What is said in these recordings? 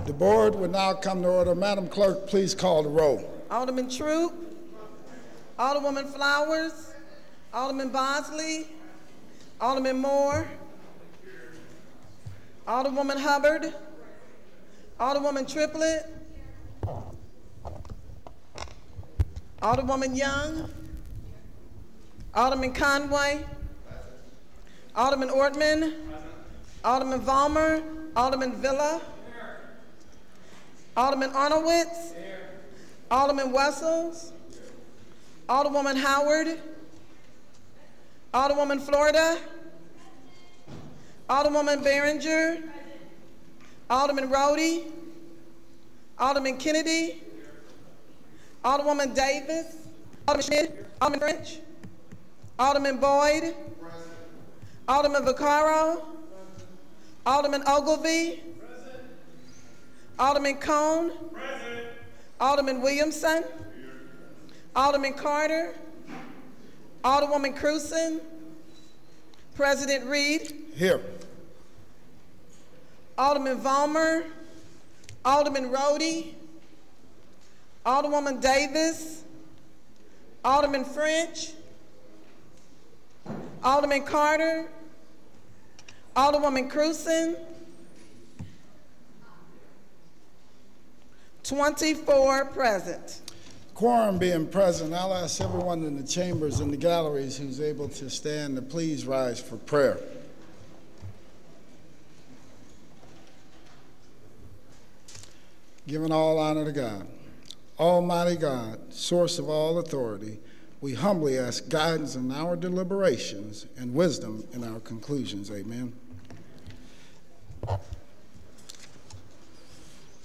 The board will now come to order. Madam Clerk, please call the roll. Alderman Troop, Alderwoman Flowers, Alderman Bosley, Alderman Moore, Alderwoman Hubbard, Alderwoman Triplett, Alderwoman Young, Alderman Conway, Alderman Ortman, Alderman Vollmer, Alderman Villa, Alderman Arnowitz, Alderman Wessels, Alderwoman Howard, Alderwoman Florida, Alderwoman Behringer, Alderman Rhodey, Alderman Kennedy, Alderwoman Davis, Alderman Schmidt, Alderman French, Alderman Boyd, Alderman Vaccaro, Alderman Ogilvie, Alderman Cone, Alderman Williamson, Alderman Carter, Alderwoman Cruzen, President Reed. Here. Alderman Vollmer, Alderman Rhodey, Alderwoman Davis, Alderman French, Alderman Carter, Alderwoman Cruzen, 24 present. Quorum being present, I'll ask everyone in the chambers and the galleries who's able to stand to please rise for prayer. Giving all honor to God. Almighty God, source of all authority, we humbly ask guidance in our deliberations and wisdom in our conclusions. Amen.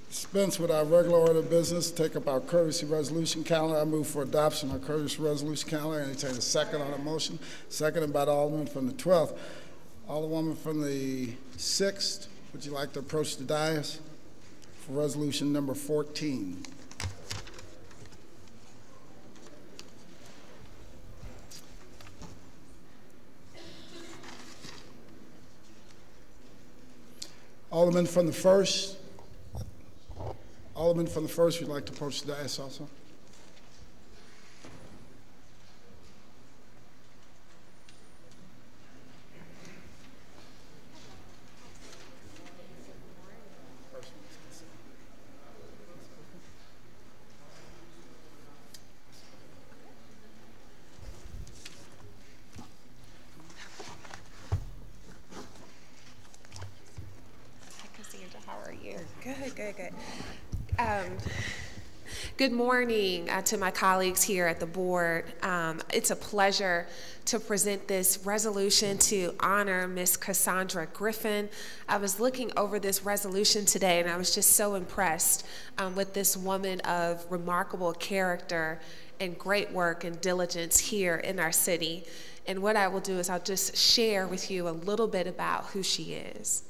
Dispense with our regular order of business, take up our courtesy resolution calendar. I move for adoption of our courtesy resolution calendar. Entertain a second on the motion. Seconded by the Alderman from the 12th. Alderwoman from the 6th, would you like to approach the dais for resolution number 14? Alderman from the 1st. Alderman from the 1st, would you like to approach the dais also? Good. Good morning to my colleagues here at the board. It's a pleasure to present this resolution to honor Miss Cassandra Griffin. I was looking over this resolution today and I was just so impressed with this woman of remarkable character and great work and diligence here in our city. And what I will do is I'll just share with you a little bit about who she is.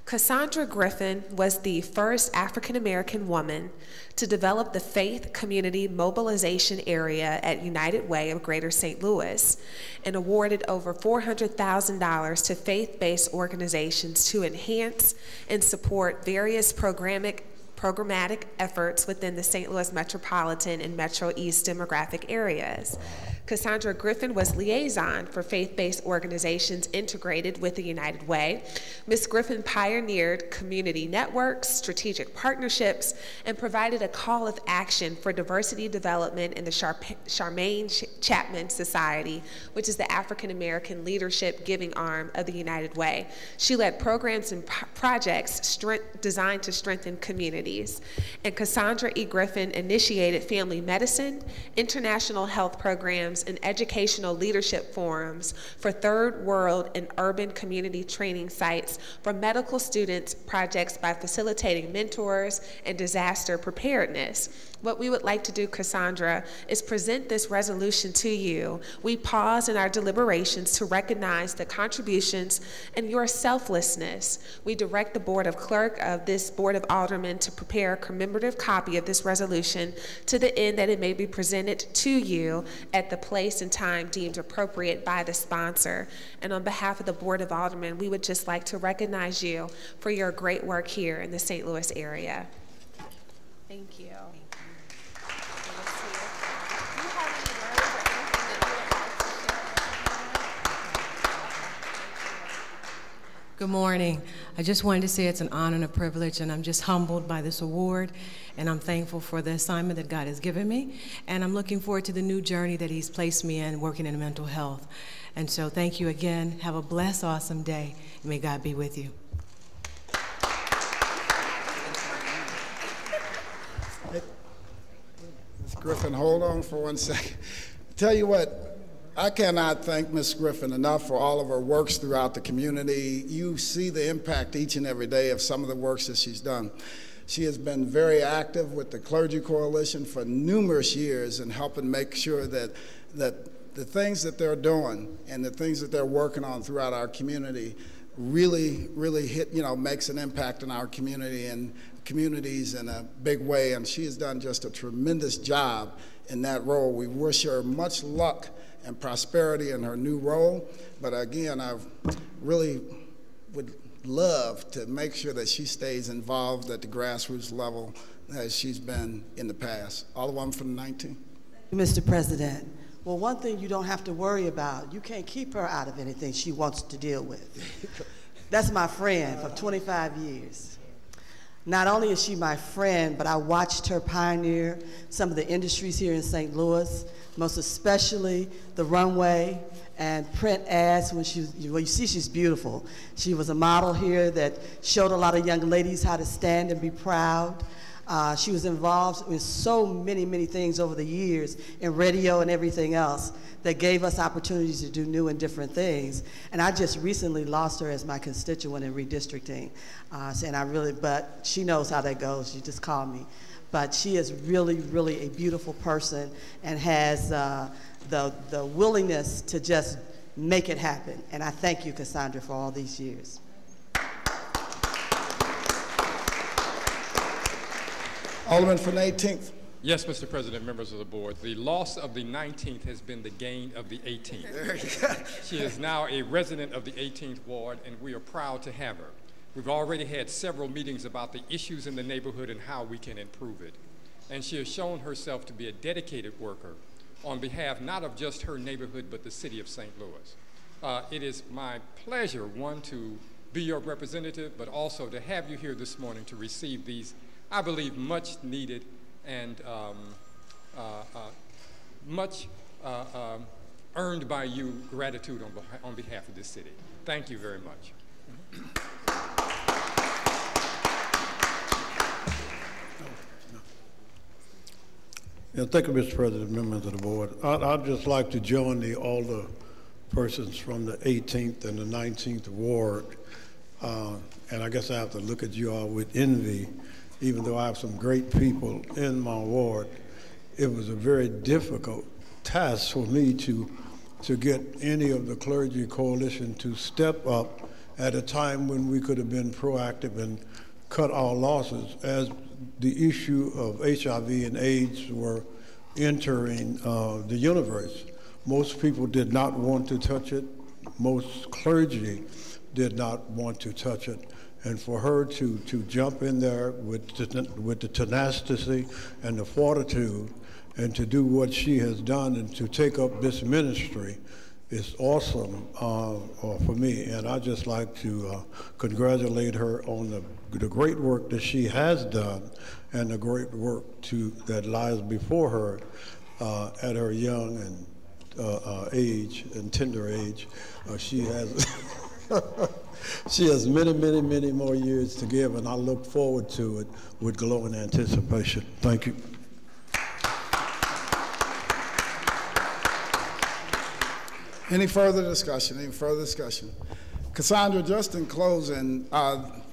Cassandra Griffin was the first African-American woman to develop the Faith Community Mobilization Area at United Way of Greater St. Louis and awarded over $400,000 to faith-based organizations to enhance and support various programmatic efforts within the St. Louis metropolitan and Metro East demographic areas. Cassandra Griffin was liaison for faith-based organizations integrated with the United Way. Ms. Griffin pioneered community networks, strategic partnerships, and provided a call of action for diversity development in the Charmaine Chapman Society, which is the African-American leadership giving arm of the United Way. She led programs and projects designed to strengthen communities. And Cassandra E. Griffin initiated family medicine, international health programs, and educational leadership forums for third world and urban community training sites for medical students projects by facilitating mentors and disaster preparedness. What we would like to do, Cassandra, is present this resolution to you. We pause in our deliberations to recognize the contributions and your selflessness. We direct the Board of Clerk of this Board of Aldermen to prepare a commemorative copy of this resolution to the end that it may be presented to you at the place and time deemed appropriate by the sponsor. And on behalf of the Board of Aldermen, we would just like to recognize you for your great work here in the St. Louis area. Thank you. Good morning. I just wanted to say it's an honor and a privilege, and I'm just humbled by this award, and I'm thankful for the assignment that God has given me, and I'm looking forward to the new journey that He's placed me in, working in mental health. And so thank you again. Have a blessed, awesome day, and may God be with you. Ms. Griffin, hold on for 1 second. Tell you what, I cannot thank Ms. Griffin enough for all of her works throughout the community. You see the impact each and every day of some of the works that she's done. She has been very active with the Clergy Coalition for numerous years in helping make sure that the things that they're doing and the things that they're working on throughout our community really makes an impact in our community and communities in a big way. And she has done just a tremendous job in that role. We wish her much luck and prosperity in her new role. But again, I really would love to make sure that she stays involved at the grassroots level as she's been in the past. Alderwoman from the 19th. Mr. President, well, one thing you don't have to worry about, you can't keep her out of anything she wants to deal with. That's my friend for 25 years. Not only is she my friend, but I watched her pioneer some of the industries here in St. Louis, most especially the runway and print ads. When you see she's beautiful. She was a model here that showed a lot of young ladies how to stand and be proud. She was involved in so many, many things over the years in radio and everything else that gave us opportunities to do new and different things. And I just recently lost her as my constituent in redistricting. But she knows how that goes. She just called me. But she is really, really a beautiful person and has the willingness to just make it happen. And I thank you, Cassandra, for all these years. Alderman from the 18th. Yes, Mr. President, members of the board. The loss of the 19th has been the gain of the 18th. She is now a resident of the 18th Ward, and we are proud to have her. We've already had several meetings about the issues in the neighborhood and how we can improve it. And she has shown herself to be a dedicated worker on behalf not of just her neighborhood, but the city of St. Louis. It is my pleasure, one, to be your representative, but also to have you here this morning to receive these, I believe, much needed and much earned by you gratitude on behalf of this city. Thank you very much. Yeah, thank you, Mr. President, members of the board. I'd just like to join the alder persons from the 18th and the 19th Ward, and I guess I have to look at you all with envy. Even though I have some great people in my ward, it was a very difficult task for me to get any of the clergy coalition to step up at a time when we could have been proactive and cut our losses as the issue of HIV and AIDS were entering the universe. Most people did not want to touch it. Most clergy did not want to touch it. And for her to jump in there with the tenacity and the fortitude and to do what she has done and to take up this ministry is awesome for me. And I'd just like to congratulate her on the great work that she has done and the great work that lies before her at her young and age and tender age. She has she has many, many, many more years to give, and I look forward to it with glowing anticipation. Thank you. Any further discussion? Any further discussion? Cassandra, just in closing,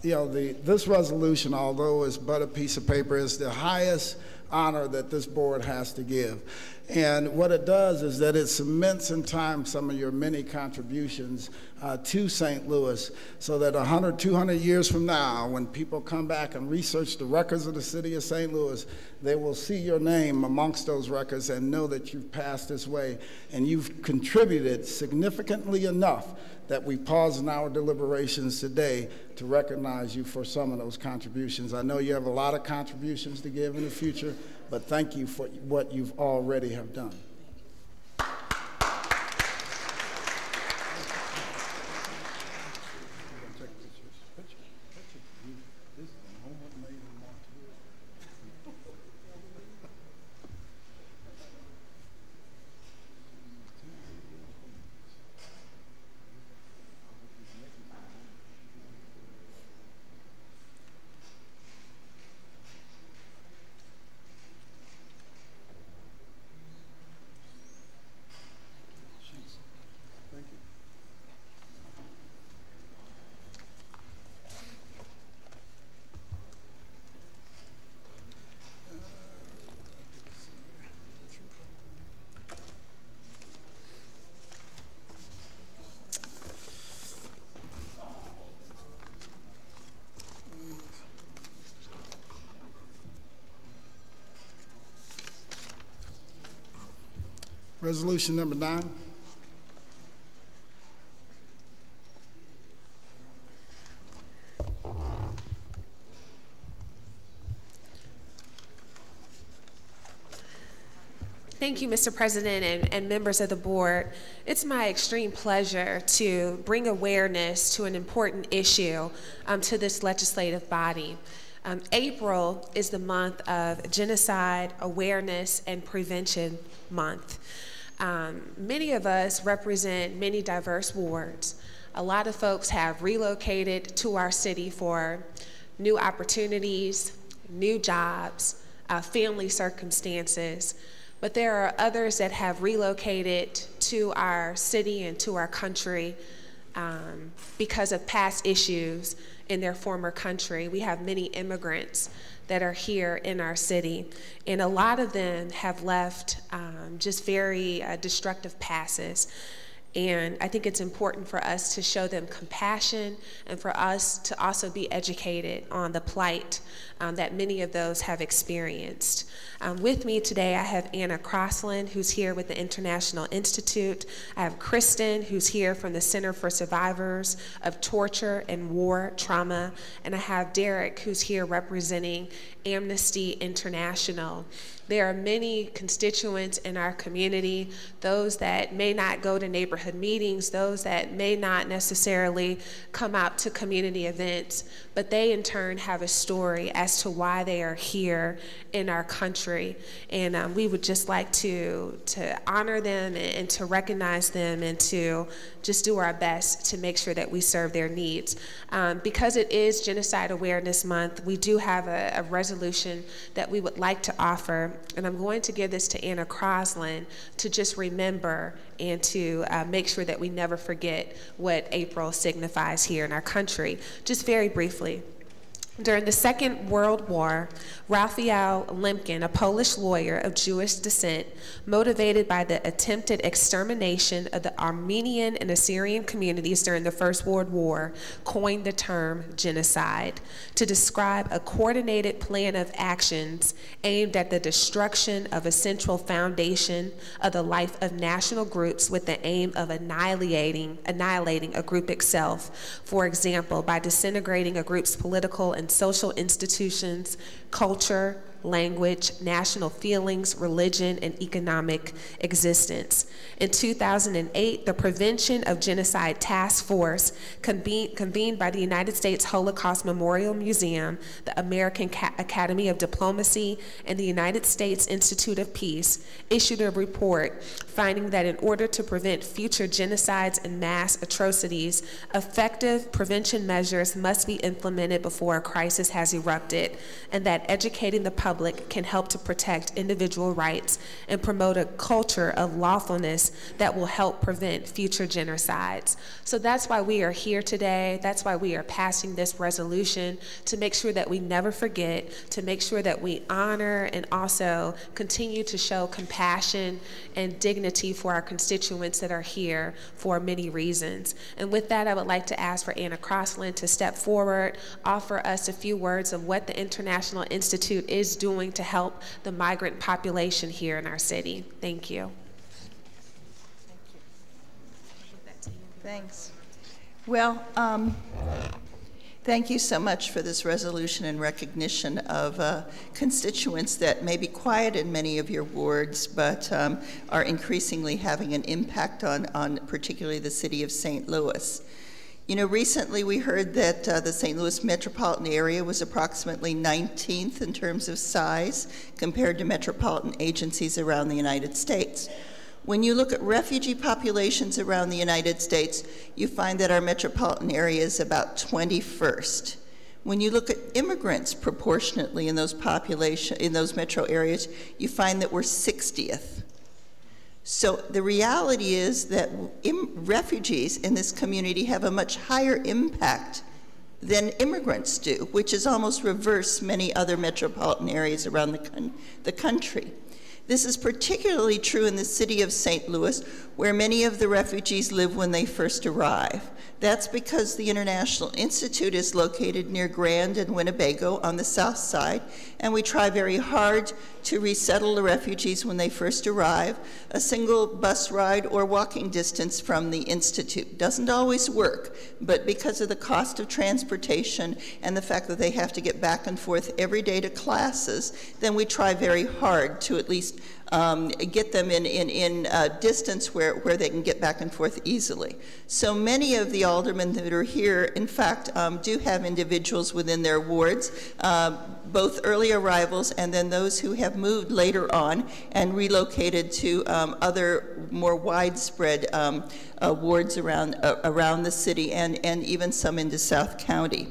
this resolution, although it's but a piece of paper, is the highest honor that this board has to give. And what it does is that it cements in time some of your many contributions to St. Louis, so that 100, 200 years from now, when people come back and research the records of the city of St. Louis, they will see your name amongst those records and know that you've passed this way and you've contributed significantly enough that we pause in our deliberations today to recognize you for some of those contributions. I know you have a lot of contributions to give in the future, but thank you for what you've already have done. Resolution number 9. Thank you, Mr. President and members of the board. It's my extreme pleasure to bring awareness to an important issue to this legislative body. April is the month of Genocide Awareness and Prevention Month. Many of us represent many diverse wards. A lot of folks have relocated to our city for new opportunities, new jobs, family circumstances, but there are others that have relocated to our city and to our country because of past issues in their former country. We have many immigrants that are here in our city, and a lot of them have left just very destructive passes. And I think it's important for us to show them compassion and for us to also be educated on the plight that many of those have experienced. With me today, I have Anna Crossland, who's here with the International Institute. I have Kristen, who's here from the Center for Survivors of Torture and War Trauma. And I have Derek, who's here representing Amnesty International. There are many constituents in our community, those that may not go to neighborhood meetings, those that may not necessarily come out to community events, but they in turn have a story as to why they are here in our country. And we would just like to honor them and to recognize them and to just do our best to make sure that we serve their needs. Because it is Genocide Awareness Month, we do have a resolution that we would like to offer, and I'm going to give this to Anna Crossland to just remember and to make sure that we never forget what April signifies here in our country. Just very briefly. During the Second World War, Raphael Lemkin, a Polish lawyer of Jewish descent, motivated by the attempted extermination of the Armenian and Assyrian communities during the First World War, coined the term genocide to describe a coordinated plan of actions aimed at the destruction of a central foundation of the life of national groups with the aim of annihilating a group itself. For example, by disintegrating a group's political and social institutions, culture, language, national feelings, religion, and economic existence. In 2008, the Prevention of Genocide Task Force, convened by the United States Holocaust Memorial Museum, the American Academy of Diplomacy, and the United States Institute of Peace, issued a report finding that in order to prevent future genocides and mass atrocities, effective prevention measures must be implemented before a crisis has erupted, and that educating the public public can help to protect individual rights and promote a culture of lawfulness that will help prevent future genocides. So that's why we are here today. That's why we are passing this resolution, to make sure that we never forget, to make sure that we honor and also continue to show compassion and dignity for our constituents that are here for many reasons. And with that, I would like to ask for Anna Crossland to step forward, offer us a few words of what the International Institute is doing to help the migrant population here in our city. Thank you. Thanks. Well, thank you so much for this resolution in recognition of constituents that may be quiet in many of your wards, but are increasingly having an impact on particularly the city of St. Louis. You know, recently we heard that the St. Louis metropolitan area was approximately 19th in terms of size compared to metropolitan agencies around the United States. When you look at refugee populations around the United States, you find that our metropolitan area is about 21st. When you look at immigrants proportionately in those metro areas, you find that we're 60th. So the reality is that refugees in this community have a much higher impact than immigrants do, which is almost reverse many other metropolitan areas around the country. This is particularly true in the city of St. Louis, where many of the refugees live when they first arrive. That's because the International Institute is located near Grand and Winnebago on the south side, and we try very hard to resettle the refugees when they first arrive, a single bus ride or walking distance from the Institute. Doesn't always work, but because of the cost of transportation and the fact that they have to get back and forth every day to classes, then we try very hard to at least get them in a distance where they can get back and forth easily. So many of the aldermen that are here, in fact, do have individuals within their wards, both early arrivals and then those who have moved later on and relocated to other more widespread wards around the city and even some into South County.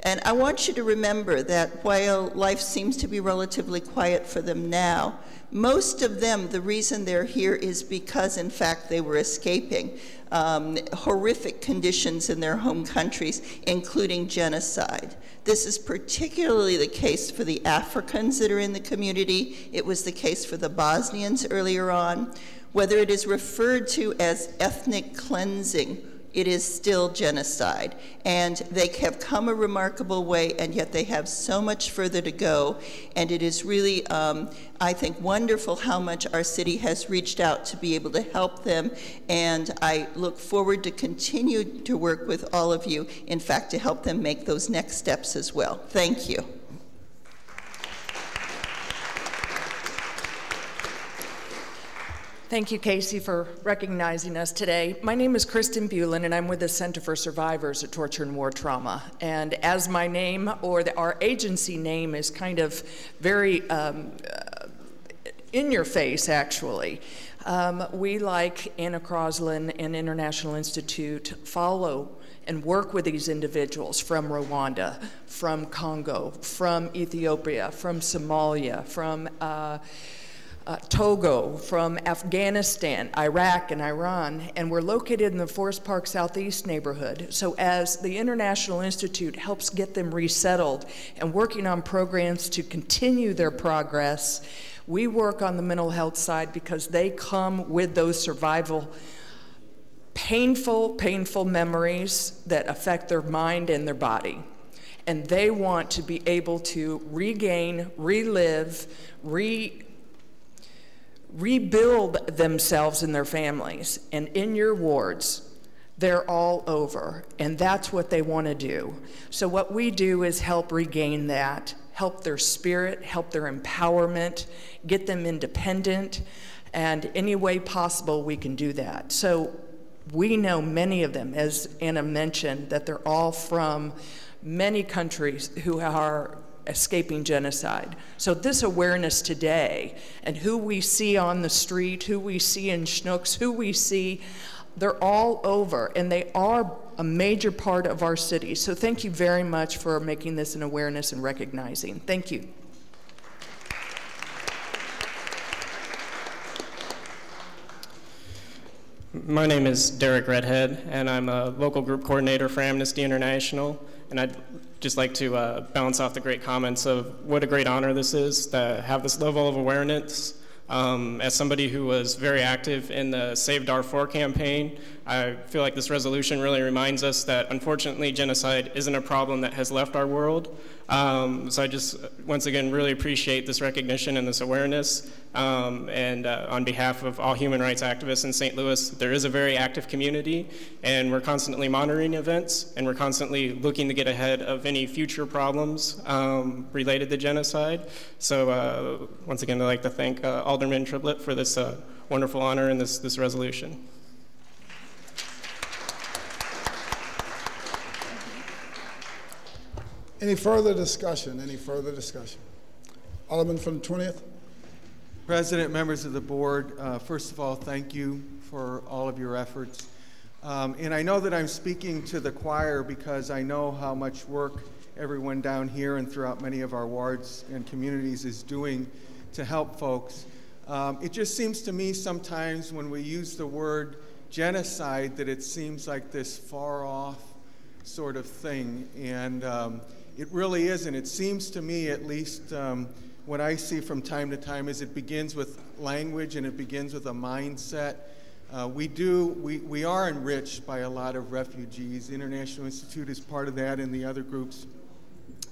And I want you to remember that while life seems to be relatively quiet for them now, most of them, the reason they're here is because, in fact, they were escaping horrific conditions in their home countries, including genocide. This is particularly the case for the Africans that are in the community. It was the case for the Bosnians earlier on. Whether it is referred to as ethnic cleansing, it is still genocide. And they have come a remarkable way, and yet they have so much further to go. And it is really, I think, wonderful how much our city has reached out to be able to help them. And I look forward to continue to work with all of you, in fact, to help them make those next steps as well. Thank you. Thank you, Casey, for recognizing us today. My name is Kristen Bulin, and I'm with the Center for Survivors of Torture and War Trauma. And as my name, or our agency name, is kind of very in your face, actually, we, like Anna Crossland and International Institute, follow and work with these individuals from Rwanda, from Congo, from Ethiopia, from Somalia, from Togo, from Afghanistan, Iraq, and Iran, and we're located in the Forest Park Southeast neighborhood. So as the International Institute helps get them resettled and working on programs to continue their progress, we work on the mental health side because they come with those survival painful memories that affect their mind and their body. And they want to be able to regain, relive, rebuild themselves and their families. And in your wards, they're all over, and that's what they want to do. So what we do is help regain that, help their spirit, help their empowerment, get them independent, and any way possible we can do that. So we know many of them, as Anna mentioned, that they're all from many countries who are escaping genocide. So this awareness today, and who we see on the street, who we see in schnooks, who we see, they're all over, and they are a major part of our city. So thank you very much for making this an awareness and recognizing. Thank you. My name is Derek Redhead, and I'm a local group coordinator for Amnesty International. And I'd just like to bounce off the great comments of what a great honor this is to have this level of awareness. As somebody who was very active in the Save Darfur campaign, I feel like this resolution really reminds us that unfortunately genocide isn't a problem that has left our world. So I just, once again, really appreciate this recognition and this awareness. On behalf of all human rights activists in St. Louis, there is a very active community, and we're constantly monitoring events, and we're constantly looking to get ahead of any future problems related to genocide. So once again, I'd like to thank Alderman Triplett for this wonderful honor and this resolution. Any further discussion? Any further discussion? Alderman from the 20th. President, members of the board, first of all, thank you for all of your efforts. And I know that I'm speaking to the choir because I know how much work everyone down here and throughout many of our wards and communities is doing to help folks. It just seems to me sometimes when we use the word genocide that it seems like this far off sort of thing. And it really isn't. It seems to me, at least what I see from time to time, is it begins with language and it begins with a mindset. We are enriched by a lot of refugees. The International Institute is part of that, and the other groups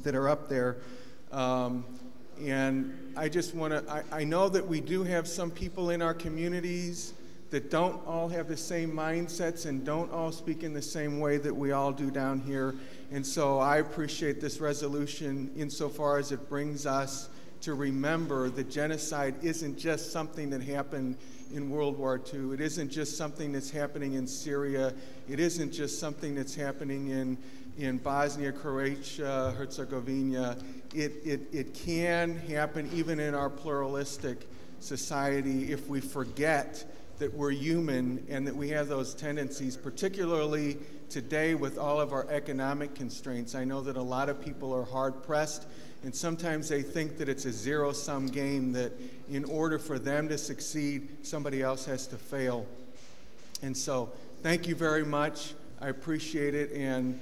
that are up there. And I just want to, I know that we do have some people in our communities that don't all have the same mindsets and don't all speak in the same way that we all do down here. And so I appreciate this resolution insofar as it brings us to remember that genocide isn't just something that happened in World War II. It isn't just something that's happening in Syria. It isn't just something that's happening in Bosnia, Croatia, Herzegovina. It can happen even in our pluralistic society if we forget that we're human and that we have those tendencies, particularly today with all of our economic constraints. I know that a lot of people are hard-pressed, and sometimes they think that it's a zero-sum game, that in order for them to succeed, somebody else has to fail. And so thank you very much. I appreciate it. And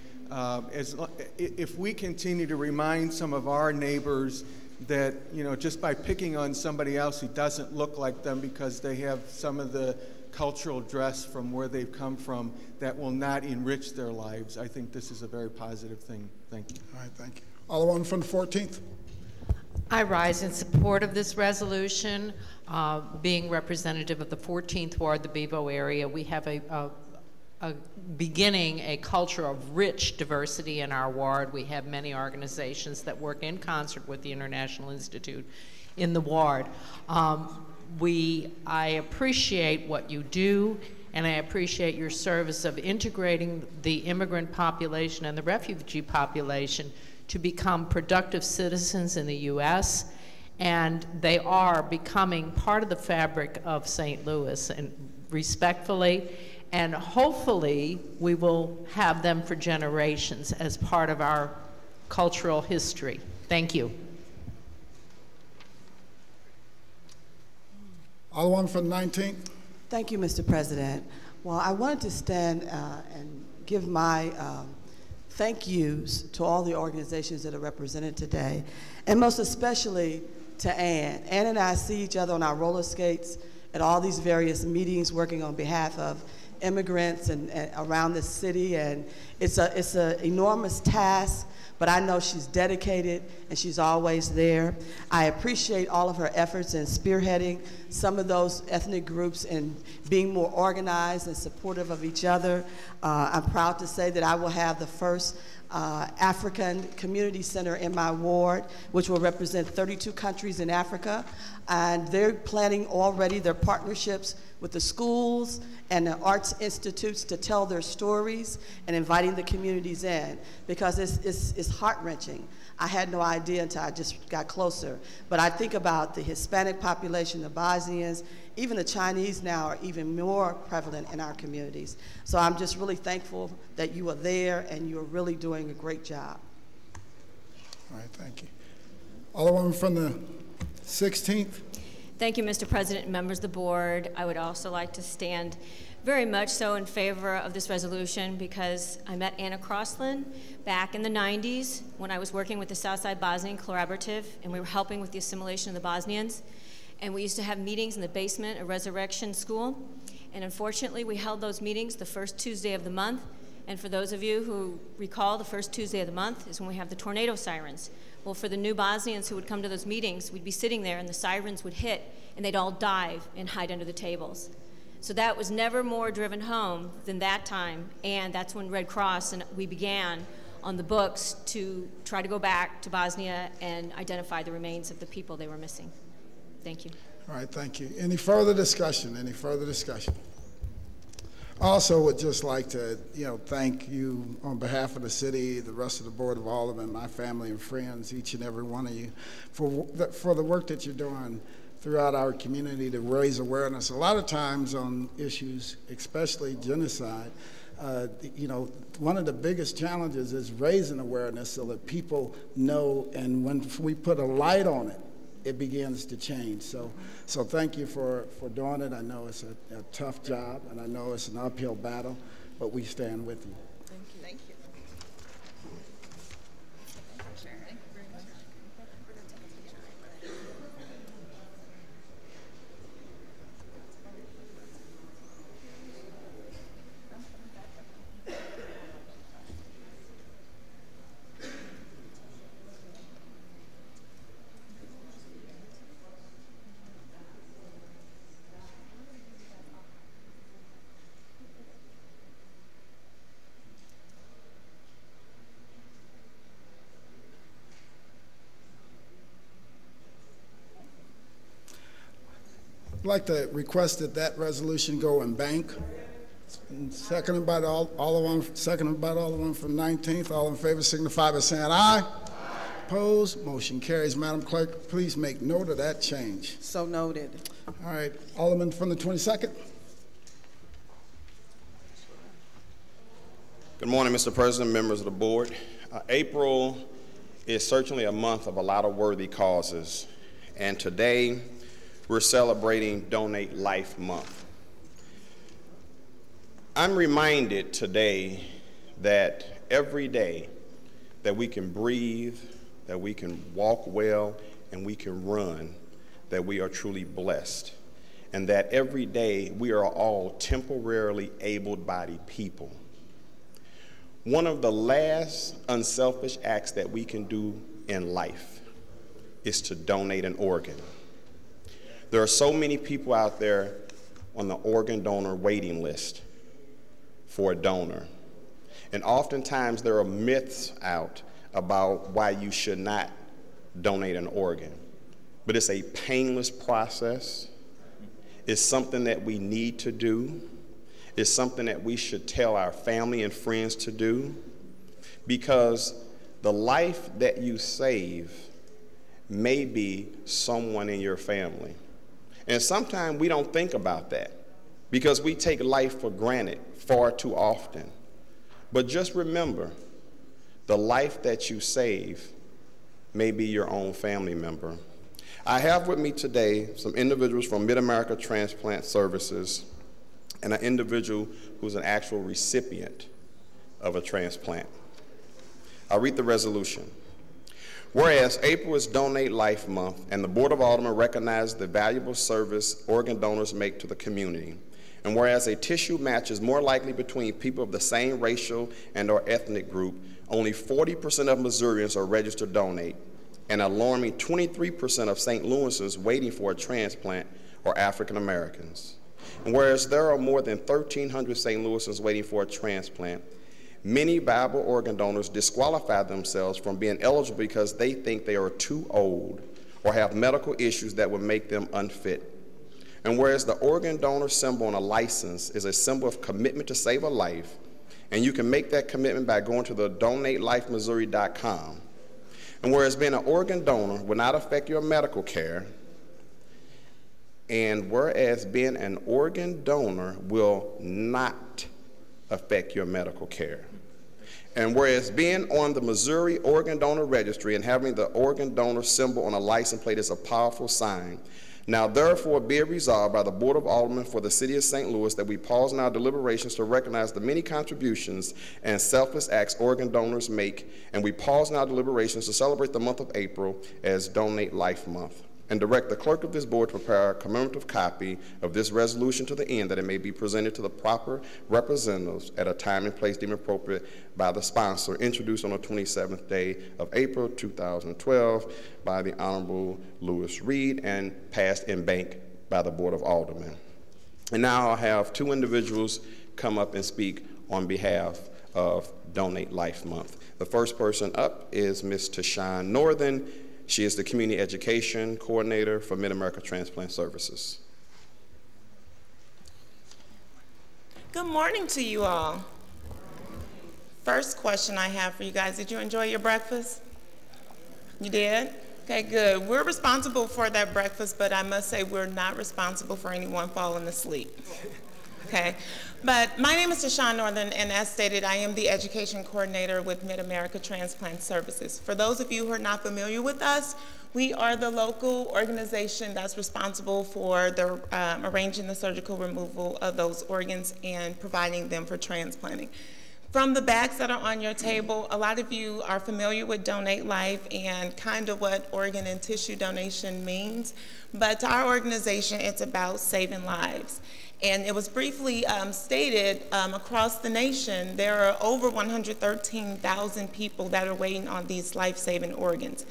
if we continue to remind some of our neighbors that, you know, just by picking on somebody else who doesn't look like them because they have some of the cultural dress from where they've come from, that will not enrich their lives. I think this is a very positive thing. Thank you. All right, thank you. Alderman from the 14th. I rise in support of this resolution. Being representative of the 14th Ward, the Bevo area, we have beginning a culture of rich diversity in our ward. We have many organizations that work in concert with the International Institute in the ward. I appreciate what you do, and I appreciate your service of integrating the immigrant population and the refugee population to become productive citizens in the U.S., and they are becoming part of the fabric of St. Louis, and respectfully, and hopefully we will have them for generations as part of our cultural history. Thank you. Alderman from the 19th. Thank you, Mr. President. Well, I wanted to stand and give my thank yous to all the organizations that are represented today, and most especially to Ann. Ann and I see each other on our roller skates at all these various meetings working on behalf of immigrants and around the city, and it's an enormous task, but I know she's dedicated and she's always there. I appreciate all of her efforts in spearheading some of those ethnic groups and being more organized and supportive of each other. I'm proud to say that I will have the first African Community Center in my ward, which will represent 32 countries in Africa. And they're planning already their partnerships with the schools and the arts institutes to tell their stories and inviting the communities in, because it's heart-wrenching. I had no idea until I just got closer. But I think about the Hispanic population, the Bosnians, even the Chinese now are even more prevalent in our communities. So I'm just really thankful that you are there and you're really doing a great job. All right, thank you. Alderwoman from the 16th. Thank you, Mr. President and members of the board. I would also like to stand very much so in favor of this resolution because I met Anna Crossland back in the 90s when I was working with the Southside Bosnian Collaborative, and we were helping with the assimilation of the Bosnians. And we used to have meetings in the basement of Resurrection School. And unfortunately, we held those meetings the first Tuesday of the month. And for those of you who recall, the first Tuesday of the month is when we have the tornado sirens. Well, for the new Bosnians who would come to those meetings, we'd be sitting there and the sirens would hit and they'd all dive and hide under the tables. So that was never more driven home than that time. And that's when Red Cross and we began on the books to try to go back to Bosnia and identify the remains of the people they were missing. Thank you. All right, thank you. Any further discussion? Any further discussion? I also would just like to, thank you on behalf of the city, the rest of the Board of Aldermen, my family and friends, each and every one of you, for the work that you're doing throughout our community to raise awareness. A lot of times on issues, especially genocide, one of the biggest challenges is raising awareness so that people know, and when we put a light on it, it begins to change. So thank you for doing it. I know it's a tough job, and I know it's an uphill battle, but we stand with you. Thank you. Thank you. I'd like to request that resolution go in bank. Seconded by Alderman from 19th. All in favor signify by saying aye. Aye. Opposed? Motion carries. Madam Clerk, please make note of that change. So noted. All right. Alderman from the 22nd. Good morning, Mr. President, members of the board. April is certainly a month of a lot of worthy causes, and today we're celebrating Donate Life Month. I'm reminded today that every day that we can breathe, that we can walk well, and we can run, that we are truly blessed. And that every day we are all temporarily able-bodied people. One of the last unselfish acts that we can do in life is to donate an organ. There are so many people out there on the organ donor waiting list for a donor. And oftentimes there are myths out about why you should not donate an organ. But it's a painless process. It's something that we need to do. It's something that we should tell our family and friends to do, because the life that you save may be someone in your family. And sometimes we don't think about that because we take life for granted far too often. But just remember, the life that you save may be your own family member. I have with me today some individuals from Mid-America Transplant Services and an individual who's an actual recipient of a transplant. I'll read the resolution. Whereas April is Donate Life Month, and the Board of Aldermen recognizes the valuable service organ donors make to the community. And whereas a tissue match is more likely between people of the same racial and or ethnic group, only 40% of Missourians are registered to donate, and an alarming 23% of St. Louisans waiting for a transplant are African Americans. And whereas there are more than 1,300 St. Louisans waiting for a transplant, many viable organ donors disqualify themselves from being eligible because they think they are too old or have medical issues that would make them unfit. And whereas the organ donor symbol on a license is a symbol of commitment to save a life, and you can make that commitment by going to the donatelifemissouri.com. And whereas being an organ donor will not affect your medical care, and whereas being an organ donor will not affect your medical care. And whereas being on the Missouri Organ Donor Registry and having the organ donor symbol on a license plate is a powerful sign, Now therefore be it resolved by the Board of Aldermen for the City of St. Louis that we pause now deliberations to recognize the many contributions and selfless acts organ donors make, and we pause now deliberations to celebrate the month of April as Donate Life Month, and direct the clerk of this board to prepare a commemorative copy of this resolution to the end that it may be presented to the proper representatives at a time and place deemed appropriate by the sponsor, introduced on the 27th day of April 2012 by the Honorable Lewis Reed and passed in bank by the Board of Aldermen. And now I'll have two individuals come up and speak on behalf of Donate Life Month. The first person up is Ms. Tashawn Northern. She is the Community Education Coordinator for Mid-America Transplant Services. Good morning to you all. First question I have for you guys, did you enjoy your breakfast? You did? Okay, good. We're responsible for that breakfast, but I must say we're not responsible for anyone falling asleep. Okay, but my name is Tashawn Northern, and as stated, I am the Education Coordinator with Mid-America Transplant Services. For those of you who are not familiar with us, we are the local organization that's responsible for the, arranging the surgical removal of those organs and providing them for transplanting. From the bags that are on your table, a lot of you are familiar with Donate Life and kind of what organ and tissue donation means, but to our organization, it's about saving lives. And it was briefly stated across the nation, there are over 113,000 people that are waiting on these life-saving organs.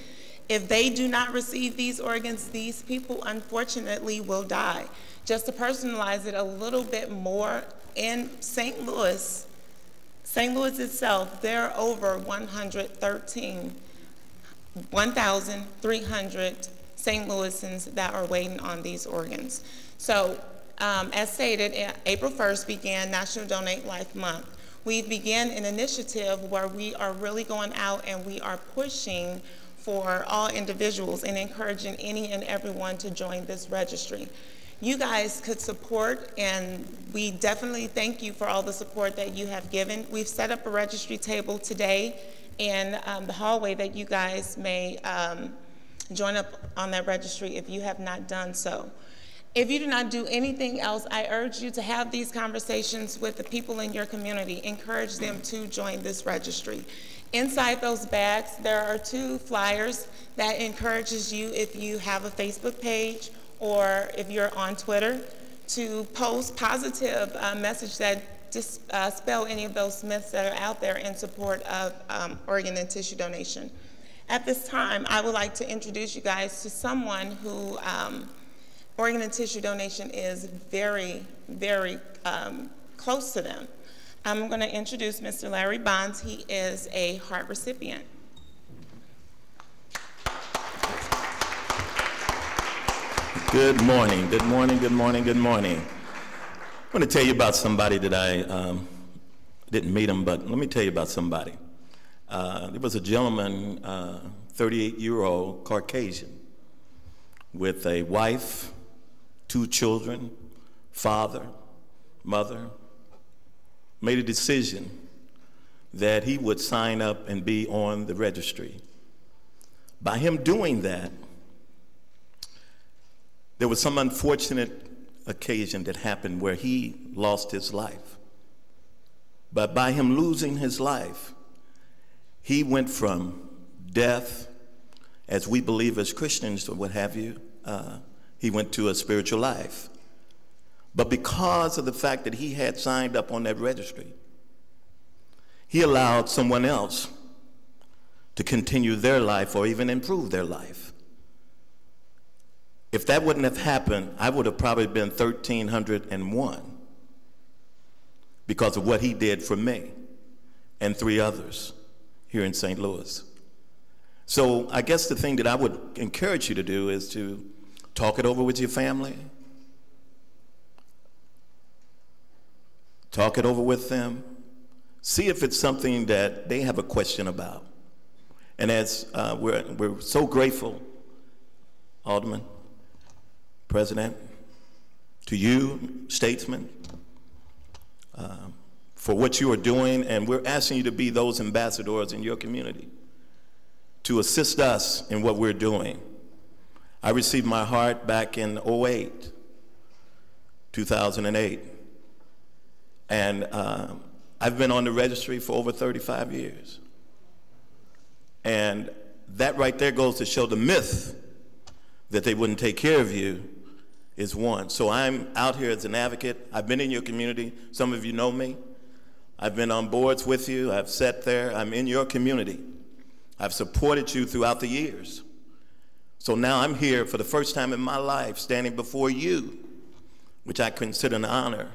If they do not receive these organs, these people unfortunately will die. Just to personalize it a little bit more, in St. Louis itself, there are over 1,300 St. Louisans that are waiting on these organs. So, as stated, April 1st began National Donate Life Month. We began an initiative where we are really going out and we are pushing for all individuals and encouraging any and everyone to join this registry. You guys could support, and we definitely thank you for all the support that you have given. We've set up a registry table today in the hallway that you guys may join up on that registry if you have not done so. If you do not do anything else, I urge you to have these conversations with the people in your community. Encourage them to join this registry. Inside those bags, there are 2 flyers that encourages you, if you have a Facebook page or if you're on Twitter, to post positive message that dispel any of those myths that are out there in support of organ and tissue donation. At this time, I would like to introduce you guys to someone who organ and tissue donation is very, very close to them. I'm going to introduce Mr. Larry Bonds. He is a heart recipient. Good morning, good morning, good morning, good morning. I'm going to tell you about somebody that I didn't meet him, but let me tell you about somebody. There was a gentleman, 38-year-old Caucasian, with a wife, 2 children, father, mother, made a decision that he would sign up and be on the registry. By him doing that, there was some unfortunate occasion that happened where he lost his life. But by him losing his life, he went from death, as we believe as Christians or what have you, he went to a spiritual life. But because of the fact that he had signed up on that registry, he allowed someone else to continue their life or even improve their life. If that wouldn't have happened, I would have probably been 1,301 because of what he did for me and 3 others here in St. Louis. So I guess the thing that I would encourage you to do is to talk it over with your family. Talk it over with them. See if it's something that they have a question about. And as we're so grateful, Alderman, President, to you, statesmen, for what you are doing, and we're asking you to be those ambassadors in your community to assist us in what we're doing. I received my heart back in 2008. And I've been on the registry for over 35 years. And that right there goes to show the myth that they wouldn't take care of you is one. So I'm out here as an advocate. I've been in your community. Some of you know me. I've been on boards with you. I've sat there. I'm in your community. I've supported you throughout the years. So now I'm here for the first time in my life standing before you, which I consider an honor,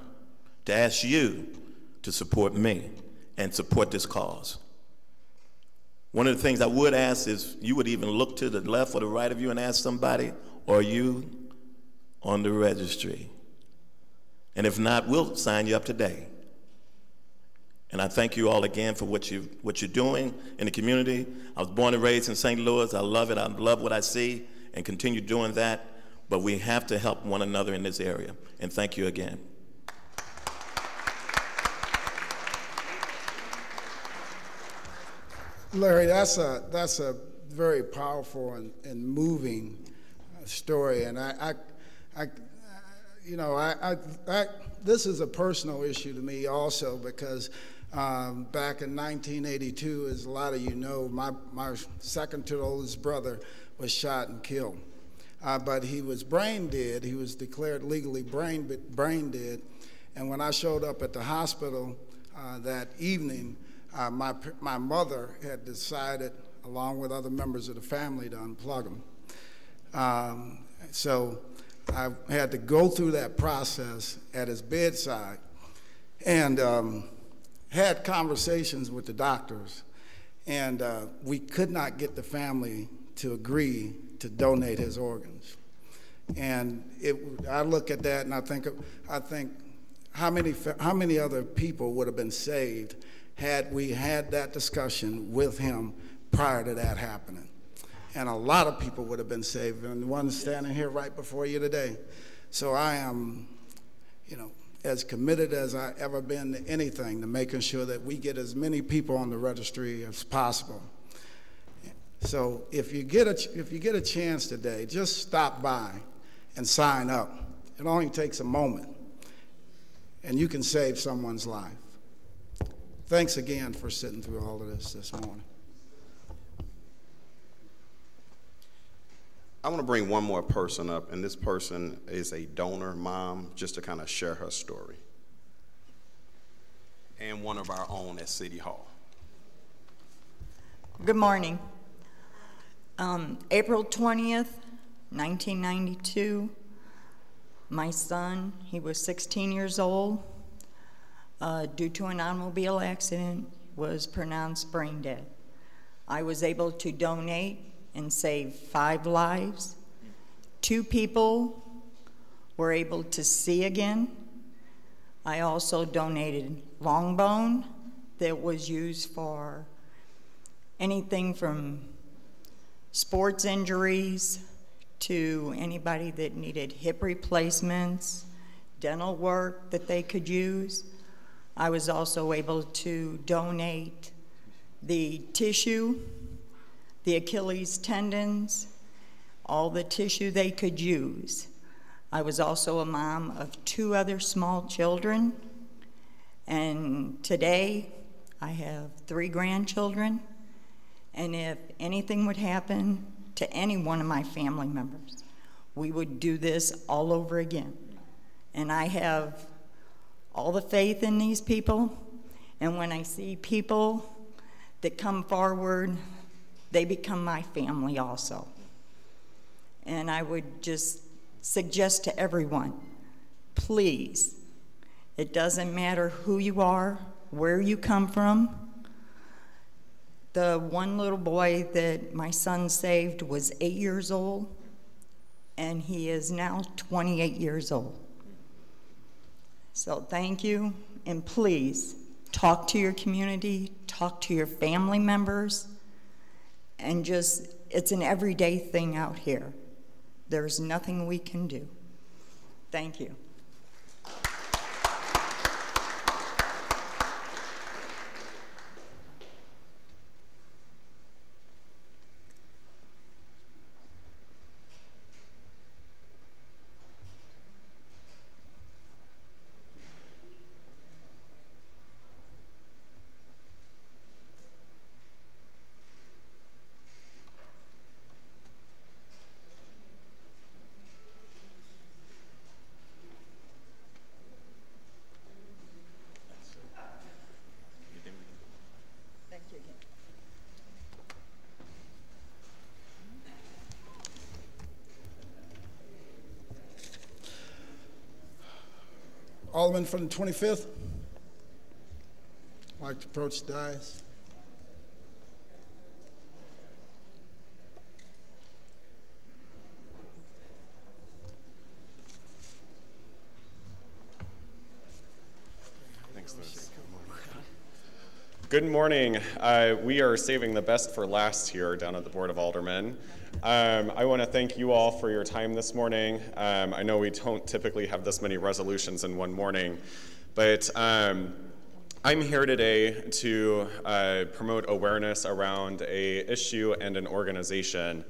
to ask you to support me and support this cause. One of the things I would ask is you would even look to the left or the right of you and ask somebody, are you on the registry? And if not, we'll sign you up today. And I thank you all again for what you're doing in the community. I was born and raised in St. Louis. I love it. I love what I see and continue doing that. But we have to help one another in this area. And thank you again. Larry, that's a very powerful and moving story. And this is a personal issue to me also, because back in 1982, as a lot of you know, my second to oldest brother was shot and killed. But he was brain dead. He was declared legally brain dead. And when I showed up at the hospital that evening, my mother had decided, along with other members of the family, to unplug him. So I had to go through that process at his bedside and had conversations with the doctors. And we could not get the family to agree to donate his organs. And I look at that and I think how many other people would have been saved had we had that discussion with him prior to that happening. And a lot of people would have been saved, and the one standing here right before you today. So I am, as committed as I ever been to anything, to making sure that we get as many people on the registry as possible. So if you get a chance today, just stop by and sign up. It only takes a moment, and you can save someone's life. Thanks again for sitting through all of this morning. I want to bring one more person up, and this person is a donor mom, just to kind of share her story, and one of our own at City Hall. Good morning. April 20th, 1992, my son, he was 16 years old, due to an automobile accident, was pronounced brain dead. I was able to donate and save 5 lives. 2 people were able to see again. I also donated long bone that was used for anything from sports injuries to anybody that needed hip replacements, dental work that they could use. I was also able to donate the tissue, the Achilles tendons, all the tissue they could use. I was also a mom of 2 other small children, and today I have 3 grandchildren, and if anything would happen to any one of my family members, we would do this all over again. And I have all the faith in these people, and when I see people that come forward, they become my family also. And I would just suggest to everyone, please, it doesn't matter who you are, where you come from. The one little boy that my son saved was 8 years old, and he is now 28 years old. So thank you, and please talk to your community, talk to your family members, and just, it's an everyday thing out here. There's nothing we can do. Thank you. Alderman from the 25th. I'd like to approach the dais. Thanks, Liz. Good morning. We are saving the best for last here down at the Board of Aldermen. I want to thank you all for your time this morning. I know we don't typically have this many resolutions in one morning, but I'm here today to promote awareness around an issue and an organization.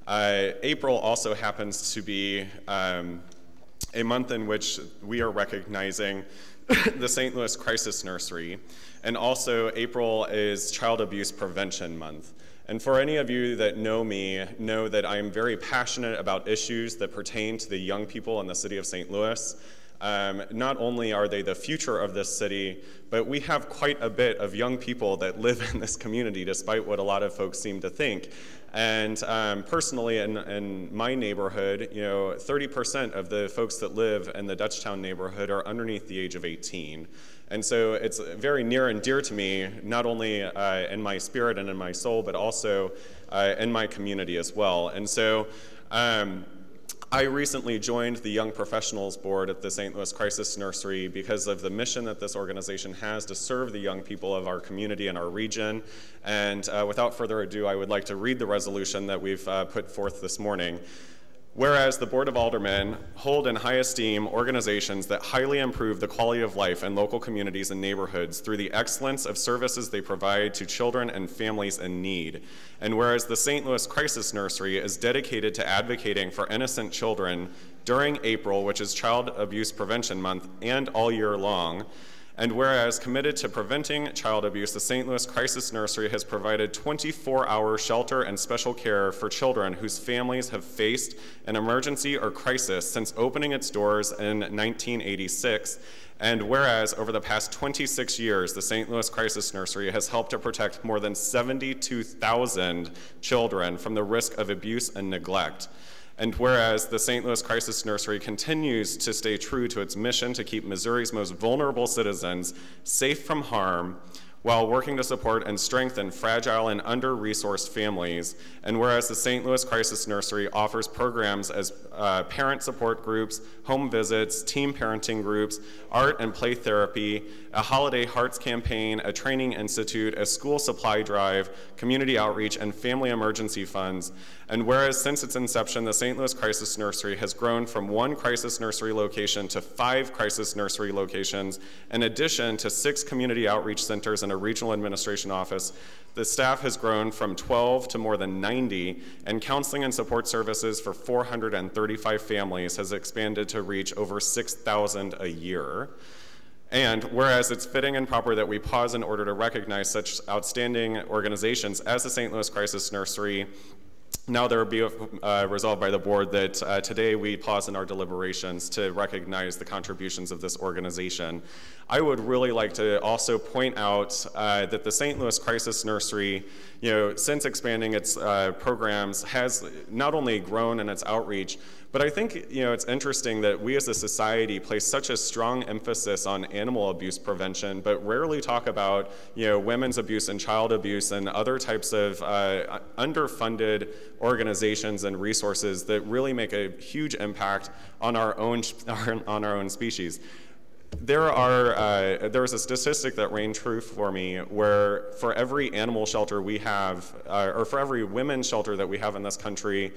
April also happens to be a month in which we are recognizing the St. Louis Crisis Nursery, and also April is Child Abuse Prevention Month. And for any of you that know me, know that I am very passionate about issues that pertain to the young people in the city of St. Louis. Not only are they the future of this city, but we have quite a bit of young people that live in this community, despite what a lot of folks seem to think. And personally, in my neighborhood, 30% of the folks that live in the Dutchtown neighborhood are underneath the age of 18. And so it's very near and dear to me, not only in my spirit and in my soul, but also in my community as well. And so I recently joined the Young Professionals Board at the St. Louis Crisis Nursery because of the mission that this organization has to serve the young people of our community and our region. And without further ado, I would like to read the resolution that we've put forth this morning. Whereas the Board of Aldermen hold in high esteem organizations that highly improve the quality of life in local communities and neighborhoods through the excellence of services they provide to children and families in need. And whereas the St. Louis Crisis Nursery is dedicated to advocating for innocent children during April, which is Child Abuse Prevention Month, and all year long. And whereas committed to preventing child abuse, the St. Louis Crisis Nursery has provided 24-hour shelter and special care for children whose families have faced an emergency or crisis since opening its doors in 1986. And whereas over the past 26 years, the St. Louis Crisis Nursery has helped to protect more than 72,000 children from the risk of abuse and neglect. And whereas the St. Louis Crisis Nursery continues to stay true to its mission to keep Missouri's most vulnerable citizens safe from harm while working to support and strengthen fragile and under-resourced families, and whereas the St. Louis Crisis Nursery offers programs as parent support groups, home visits, team parenting groups, art and play therapy, a Holiday Hearts campaign, a training institute, a school supply drive, community outreach, and family emergency funds. And whereas since its inception, the St. Louis Crisis Nursery has grown from 1 crisis nursery location to 5 crisis nursery locations, in addition to 6 community outreach centers and a regional administration office, the staff has grown from 12 to more than 90, and counseling and support services for 435 families has expanded to reach over 6,000 a year. And whereas it's fitting and proper that we pause in order to recognize such outstanding organizations as the St. Louis Crisis Nursery, now there will be resolved by the board that today we pause in our deliberations to recognize the contributions of this organization. I would really like to also point out that the St. Louis Crisis Nursery, since expanding its programs, has not only grown in its outreach, but I think it's interesting that we as a society place such a strong emphasis on animal abuse prevention, but rarely talk about women's abuse and child abuse and other types of underfunded organizations and resources that really make a huge impact on our own species. There is a statistic that rang true for me where for every animal shelter we have, or for every women's shelter that we have in this country,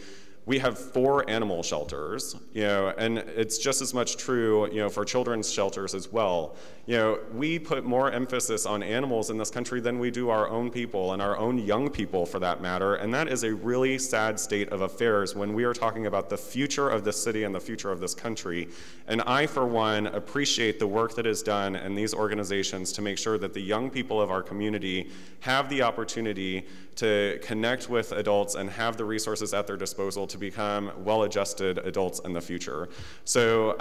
we have 4 animal shelters, and it's just as much true, for children's shelters as well. We put more emphasis on animals in this country than we do our own people and our own young people for that matter, and that is a really sad state of affairs when we are talking about the future of this city and the future of this country. And I, for one, appreciate the work that is done in these organizations to make sure that the young people of our community have the opportunity to connect with adults and have the resources at their disposal to become well-adjusted adults in the future. So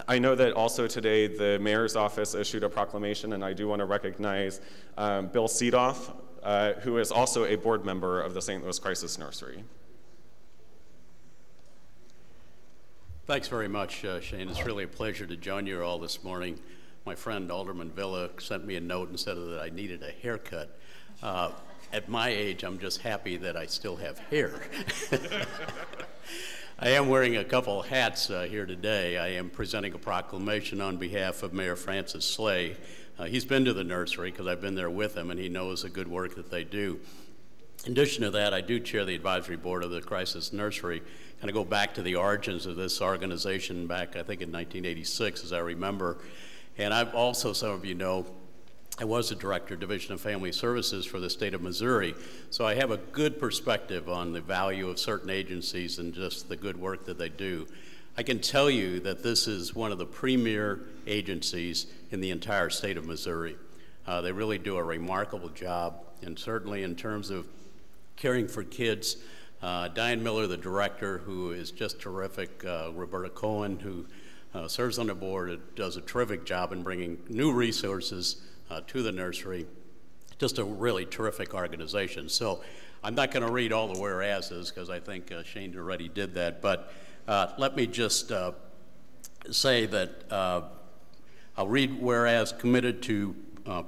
I know that also today the mayor's office issued a proclamation, and I do want to recognize Bill Seedoff, who is also a board member of the St. Louis Crisis Nursery. Thanks very much, Shane. It's really a pleasure to join you all this morning. My friend Alderman Villa sent me a note and said that I needed a haircut. At my age, I'm just happy that I still have hair. I am wearing a couple of hats here today. I am presenting a proclamation on behalf of Mayor Francis Slay. He's been to the nursery because I've been there with him, and he knows the good work that they do. In addition to that, I do chair the advisory board of the Crisis Nursery. Kind of go back to the origins of this organization back, I think, in 1986, as I remember. And I've also, some of you know, I was the director of Division of Family Services for the state of Missouri, so I have a good perspective on the value of certain agencies and just the good work that they do. I can tell you that this is one of the premier agencies in the entire state of Missouri. They really do a remarkable job, and certainly in terms of caring for kids. Diane Miller, the director, who is just terrific, Roberta Cohen, who serves on the board, does a terrific job in bringing new resources to the nursery. Just a really terrific organization. So I'm not going to read all the whereases because I think Shane already did that, but let me just say that I'll read whereas committed to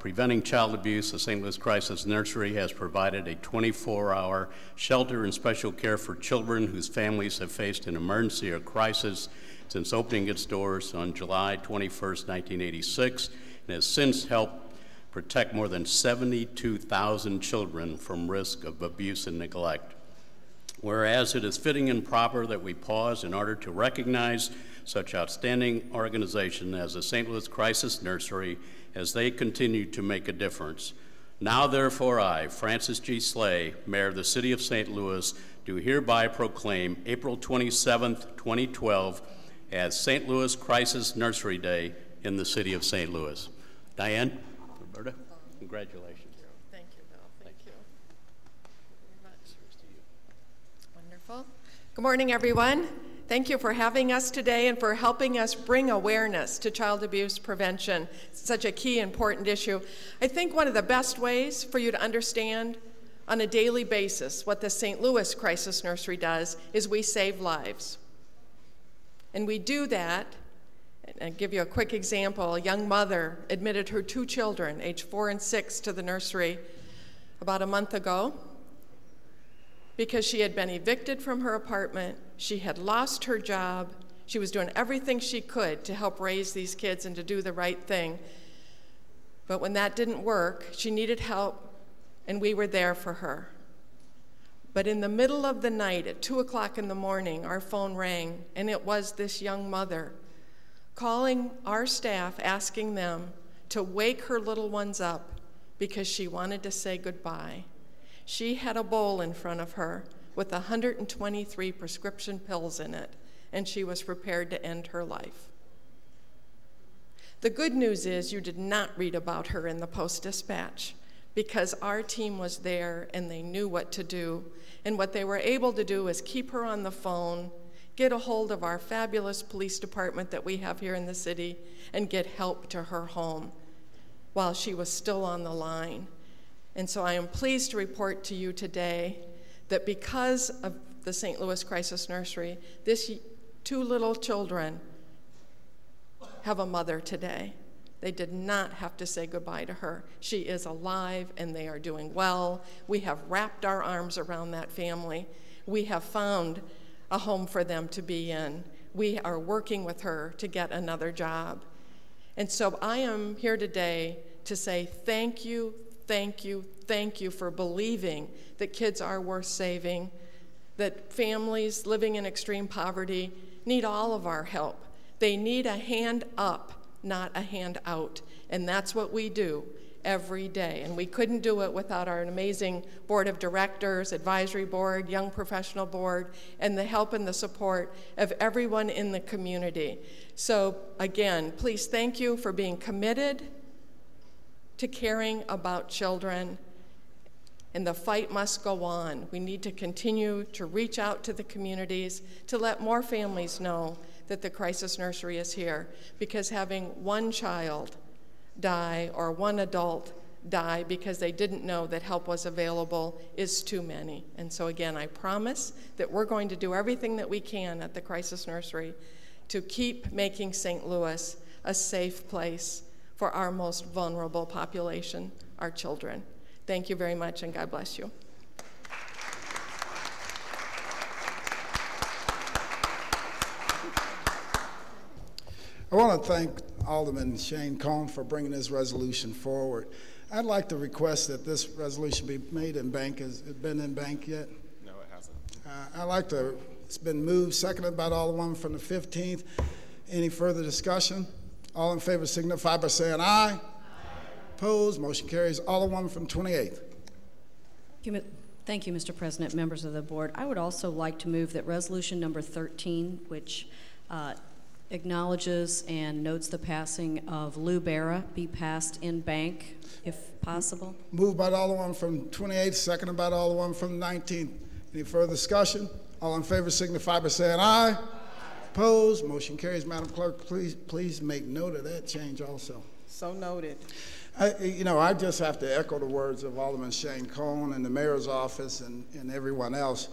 preventing child abuse, the St. Louis Crisis Nursery has provided a 24-hour shelter and special care for children whose families have faced an emergency or crisis since opening its doors on July 21st, 1986, and has since helped protect more than 72,000 children from risk of abuse and neglect. Whereas it is fitting and proper that we pause in order to recognize such outstanding organization as the St. Louis Crisis Nursery as they continue to make a difference. Now therefore I, Francis G. Slay, Mayor of the City of St. Louis, do hereby proclaim April 27th, 2012 as St. Louis Crisis Nursery Day in the City of St. Louis. Diane, Roberta, congratulations. Thank you, Bill. Thank you very much. Wonderful. Good morning, everyone. Thank you for having us today and for helping us bring awareness to child abuse prevention. It's such a key, important issue. I think one of the best ways for you to understand on a daily basis what the St. Louis Crisis Nursery does is we save lives. And we do that, and I'll give you a quick example. A young mother admitted her 2 children, age 4 and 6, to the nursery about a month ago because she had been evicted from her apartment. She had lost her job. She was doing everything she could to help raise these kids and to do the right thing. But when that didn't work, she needed help, and we were there for her. But in the middle of the night, at 2 o'clock in the morning, our phone rang, and it was this young mother calling our staff, asking them to wake her little ones up because she wanted to say goodbye. She had a bowl in front of her with 123 prescription pills in it, and she was prepared to end her life. The good news is you did not read about her in the Post-Dispatch because our team was there and they knew what to do. And what they were able to do is keep her on the phone, get a hold of our fabulous police department that we have here in the city, and get help to her home while she was still on the line. And so I am pleased to report to you today that because of the St. Louis Crisis Nursery, these 2 little children have a mother today. They did not have to say goodbye to her. She is alive and they are doing well. We have wrapped our arms around that family. We have found a home for them to be in. We are working with her to get another job. And so I am here today to say thank you, thank you, thank you for believing that kids are worth saving, that families living in extreme poverty need all of our help. They need a hand up, not a hand out. And that's what we do every day. And we couldn't do it without our amazing board of directors, advisory board, young professional board, and the help and the support of everyone in the community. So again, please thank you for being committed to caring about children. And the fight must go on. We need to continue to reach out to the communities to let more families know that the Crisis Nursery is here, because having one child die or one adult die because they didn't know that help was available is too many. And so again, I promise that we're going to do everything that we can at the Crisis Nursery to keep making St. Louis a safe place for our most vulnerable population, our children. Thank you very much, and God bless you. I want to thank Alderman Shane Cohn for bringing this resolution forward. I'd like to request that this resolution be made in bank. Has it been in bank yet? No, it hasn't. I'd like to, it's been moved, seconded by the Alderwoman from the 15th. Any further discussion? All in favor signify by saying aye. Aye. Opposed, motion carries. Alderwoman from 28th. Thank you, Mr. President, members of the board. I would also like to move that resolution number 13, which acknowledges and notes the passing of Lou Barra, be passed in bank, if possible. Moved by the Alderwoman from 28th, seconded by the Alderwoman from the 19th. Any further discussion? All in favor signify by saying aye. Aye. Opposed, motion carries. Madam Clerk, please make note of that change also. So noted. I just have to echo the words of Alderman Shane Cohn and the mayor's office and everyone else.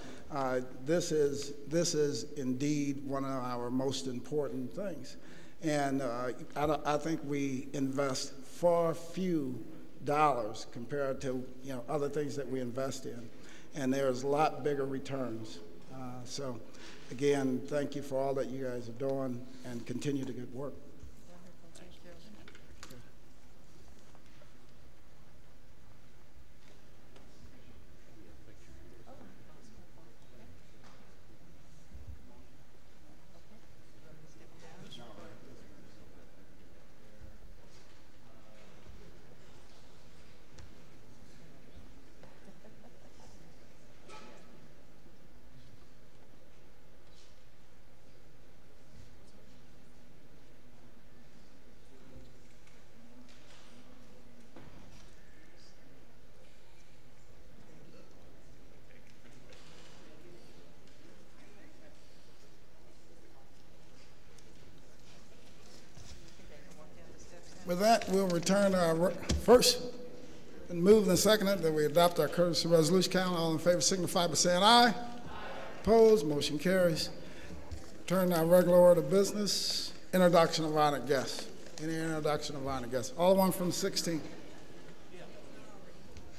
This is indeed one of our most important things, and I think we invest far few dollars compared to other things that we invest in, and there's a lot bigger returns. So, again, thank you for all that you guys are doing, and continue the good work. With that, we'll return our first and move and seconded that we adopt our courtesy resolution calendar. All in favor signify by saying aye. Aye. Opposed, motion carries. Turn to our regular order of business. Introduction of honored guests. Any introduction of honored guests? Alderman from 16.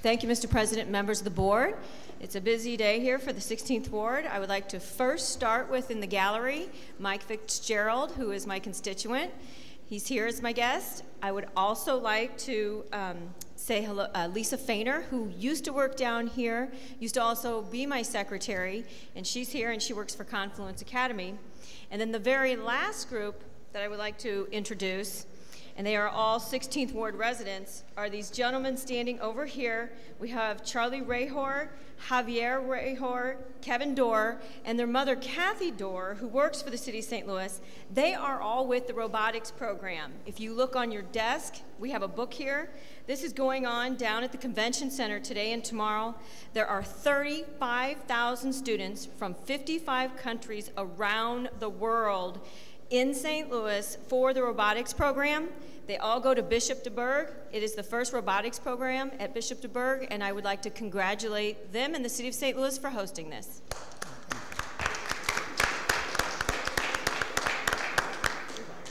Thank you, Mr. President, members of the board. It's a busy day here for the 16th Ward. I would like to first start with, in the gallery, Mike Fitzgerald, who is my constituent. He's here as my guest. I would also like to say hello, Lisa Fainer, who used to work down here, used to also be my secretary, and she's here and she works for Confluence Academy. And then the very last group that I would like to introduce, and they are all 16th Ward residents, are these gentlemen standing over here. We have Charlie Rahor, Javier Rahor, Kevin Dorr, and their mother, Kathy Dorr, who works for the City of St. Louis. They are all with the robotics program. If you look on your desk, we have a book here. This is going on down at the Convention Center today and tomorrow. There are 35,000 students from 55 countries around the world in St. Louis for the robotics program. They all go to Bishop DuBourg. It is the first robotics program at Bishop DuBourg, and I would like to congratulate them and the City of St. Louis for hosting this.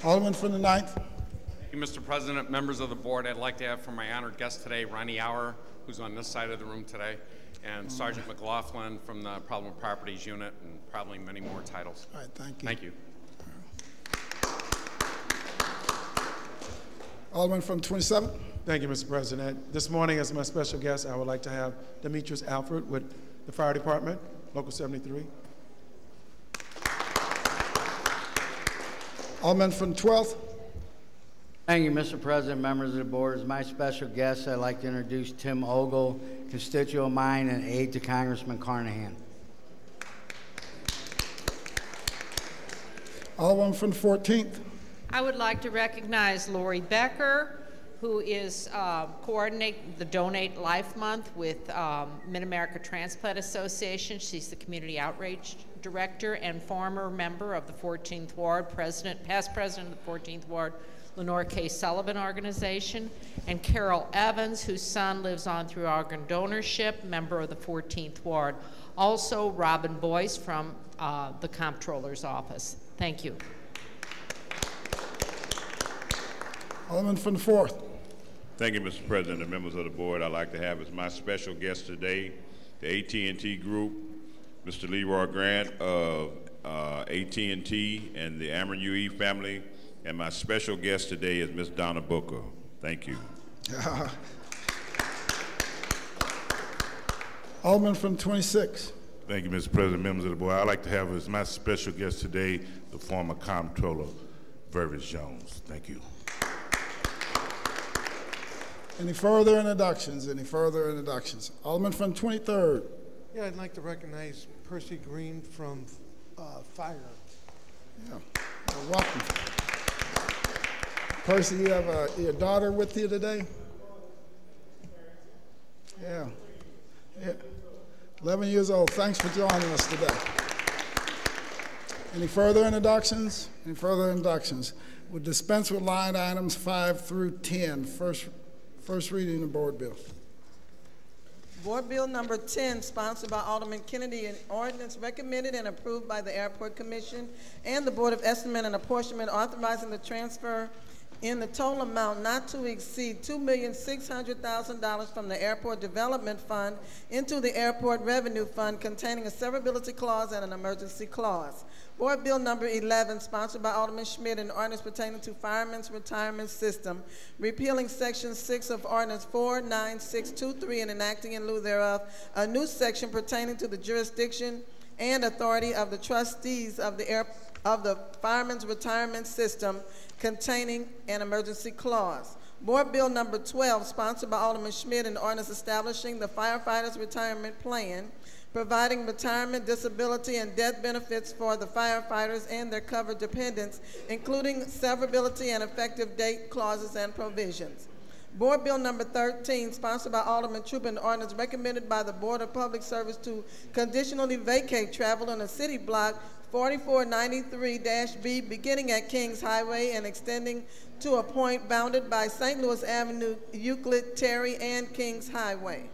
Alderman from the 9th. Thank you, Mr. President, members of the board. I'd like to have for my honored guest today, Ronnie Auer, who's on this side of the room today, and Sergeant McLaughlin from the Problem Properties Unit, and probably many more titles. All right, thank you. Thank you. Alderman from 27. Thank you, Mr. President. This morning, as my special guest, I would like to have Demetrius Alfred with the Fire Department, Local 73. Alderman from 12th. Thank you, Mr. President, members of the board. As my special guest, I'd like to introduce Tim Ogle, constituent of mine and aide to Congressman Carnahan. Alderman from 14th. I would like to recognize Lori Becker, who is coordinating the Donate Life Month with Mid-America Transplant Association. She's the Community Outreach Director and former member of the 14th Ward, past president of the 14th Ward, Lenore K. Sullivan Organization, and Carol Evans, whose son lives on through organ donorship, member of the 14th Ward. Also, Robin Boyce from the Comptroller's Office. Thank you. Alderman from the 4th. Thank you, Mr. President and members of the board. I'd like to have as my special guest today the AT&T Group, Mr. Leroy Grant of AT&T and the Ameren UE family, and my special guest today is Ms. Donna Booker. Thank you. Alderman from 26. Thank you, Mr. President, members of the board. I'd like to have as my special guest today the former Comptroller, Vervis Jones. Thank you. Any further introductions? Any further introductions? Alderman from 23rd. Yeah, I'd like to recognize Percy Green from Fire. Yeah, well, welcome. Percy, you have your daughter with you today? Yeah. 11 years old. Thanks for joining us today. Any further introductions? Any further introductions? We'll dispense with line items 5 through 10. First reading of board bill. Board Bill number 10, sponsored by Alderman Kennedy, an ordinance recommended and approved by the Airport Commission and the Board of Estimate and Apportionment, authorizing the transfer in the total amount not to exceed $2,600,000 from the Airport Development Fund into the Airport Revenue Fund, containing a severability clause and an emergency clause. Board Bill number 11, sponsored by Alderman Schmidt, an ordinance pertaining to Firemen's Retirement System, repealing Section 6 of Ordinance 49623 and enacting in lieu thereof a new section pertaining to the jurisdiction and authority of the trustees of the Firemen's Retirement System, containing an emergency clause. Board Bill number 12, sponsored by Alderman Schmidt, an ordinance establishing the Firefighters Retirement Plan, providing retirement, disability, and death benefits for the firefighters and their covered dependents, including severability and effective date clauses and provisions. Board Bill number 13, sponsored by Alderman Troop, an ordinance recommended by the Board of Public Service to conditionally vacate travel on a city block 4493-B, beginning at Kings Highway and extending to a point bounded by St. Louis Avenue, Euclid, Terry, and Kings Highway.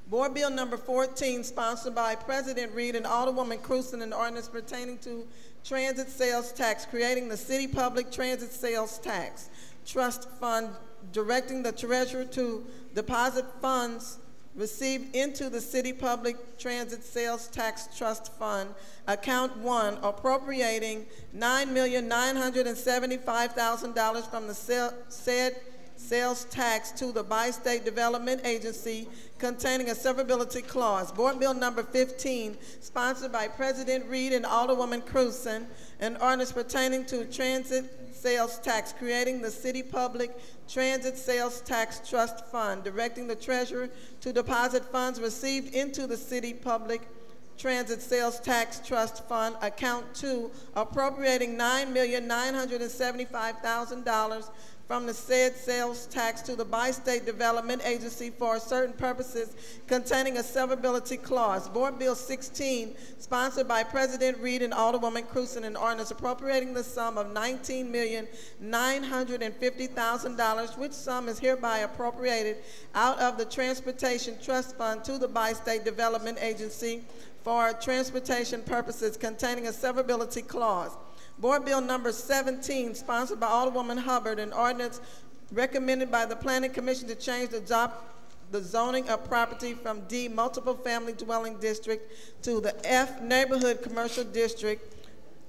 Board Bill number 14, sponsored by President Reed and Alderwoman Cruzen, an ordinance pertaining to transit sales tax, creating the City Public Transit Sales Tax Trust Fund, directing the Treasurer to deposit funds received into the City Public Transit Sales Tax Trust Fund, Account 1, appropriating $9,975,000 from the said sales tax to the Bi-State Development Agency, containing a severability clause. Board Bill number 15, sponsored by President Reed and Alderwoman Cruzen, an ordinance pertaining to transit sales tax, creating the City Public Transit Sales Tax Trust Fund, directing the Treasurer to deposit funds received into the City Public Transit Sales Tax Trust Fund, Account 2, appropriating $9,975,000 from the said sales tax to the Bi-State Development Agency for certain purposes, containing a severability clause. Board Bill 16, sponsored by President Reed and Alderwoman Cruzen, an ordinance appropriating the sum of $19,950,000, which sum is hereby appropriated out of the Transportation Trust Fund to the Bi-State Development Agency for transportation purposes, containing a severability clause. Board Bill number 17, sponsored by Alderwoman Hubbard, an ordinance recommended by the Planning Commission to change the zoning of property from D, multiple family dwelling district, to the F, neighborhood commercial district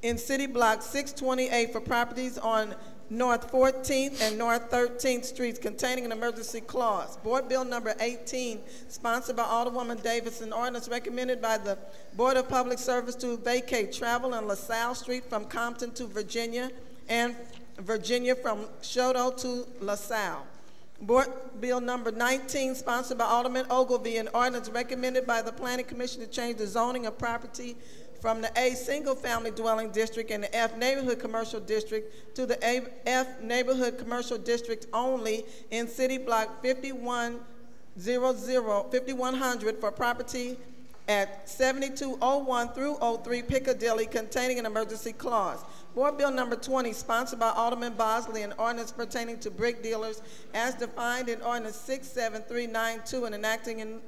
in City Block 628 for properties on North 14th and North 13th Streets, containing an emergency clause. Board Bill number 18, sponsored by Alderwoman Davis, an ordinance recommended by the Board of Public Service to vacate travel on LaSalle Street from Compton to Virginia and Virginia from Choteau to LaSalle. Board Bill number 19, sponsored by Alderman Ogilvie, an ordinance recommended by the Planning Commission to change the zoning of property from the A, single-family dwelling district and the F, neighborhood commercial district to the F, neighborhood commercial district only in City Block 5100 for property at 7201 through 03 Piccadilly, containing an emergency clause. Board Bill number 20, sponsored by Alderman Bosley, an ordinance pertaining to brick dealers as defined in Ordinance 67392 and enacting in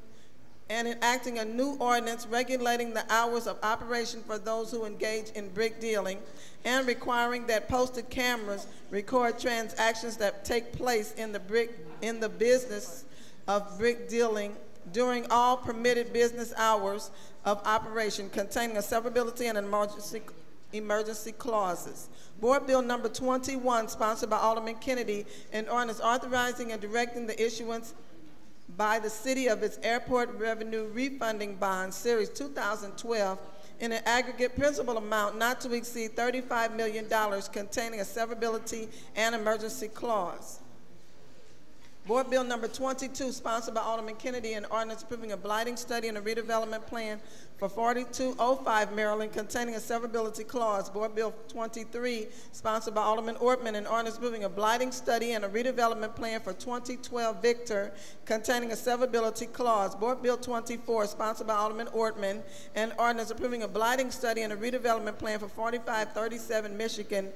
and enacting a new ordinance regulating the hours of operation for those who engage in brick dealing, and requiring that posted cameras record transactions that take place in the business of brick dealing during all permitted business hours of operation, containing a severability and emergency clauses. Board Bill number 21, sponsored by Alderman Kennedy, an ordinance authorizing and directing the issuance by the city of its airport revenue refunding bond, series 2012, in an aggregate principal amount not to exceed $35 million, containing a severability and emergency clause. Board Bill number 22, sponsored by Alderman Kennedy, an ordinance approving a blighting study and a redevelopment plan for 4205 Maryland, containing a severability clause. Board Bill 23, sponsored by Alderman Ortman, an ordinance approving a blighting study and a redevelopment plan for 2012 Victor, containing a severability clause. Board Bill 24, sponsored by Alderman Ortman, an ordinance approving a blighting study and a redevelopment plan for 4537 Michigan,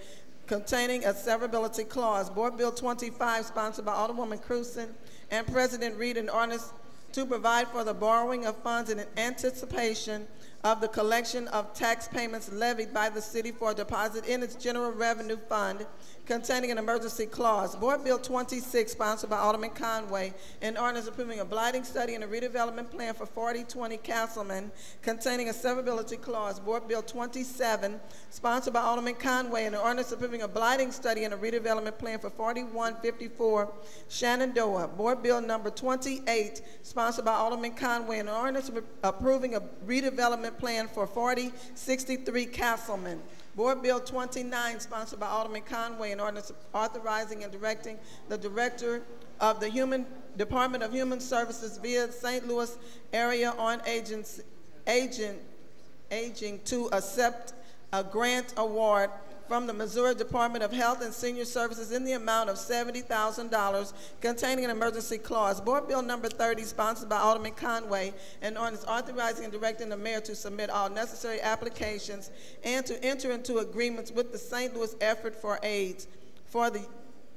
containing a severability clause. Board Bill 25, sponsored by Alderwoman Cruzen and President Reed, an ordinance to provide for the borrowing of funds in anticipation of the collection of tax payments levied by the city for deposit in its general revenue fund, containing an emergency clause. Board Bill 26, sponsored by Alderman Conway, an ordinance approving a blighting study and a redevelopment plan for 4020 Castleman, containing a severability clause. Board Bill 27, sponsored by Alderman Conway, an ordinance approving a blighting study and a redevelopment plan for 4154 Shenandoah. Board Bill number 28, sponsored by Alderman Conway, an ordinance approving a redevelopment plan for 4063 Castleman. Board Bill 29, sponsored by Alderman Conway, an ordinance authorizing and directing the Director of the Department of Human Services via St. Louis Area on Aging to accept a grant award from the Missouri Department of Health and Senior Services in the amount of $70,000, containing an emergency clause. Board Bill number 30, sponsored by Alderman Conway, an ordinance authorizing and directing the mayor to submit all necessary applications and to enter into agreements with the St. Louis Effort for AIDS for the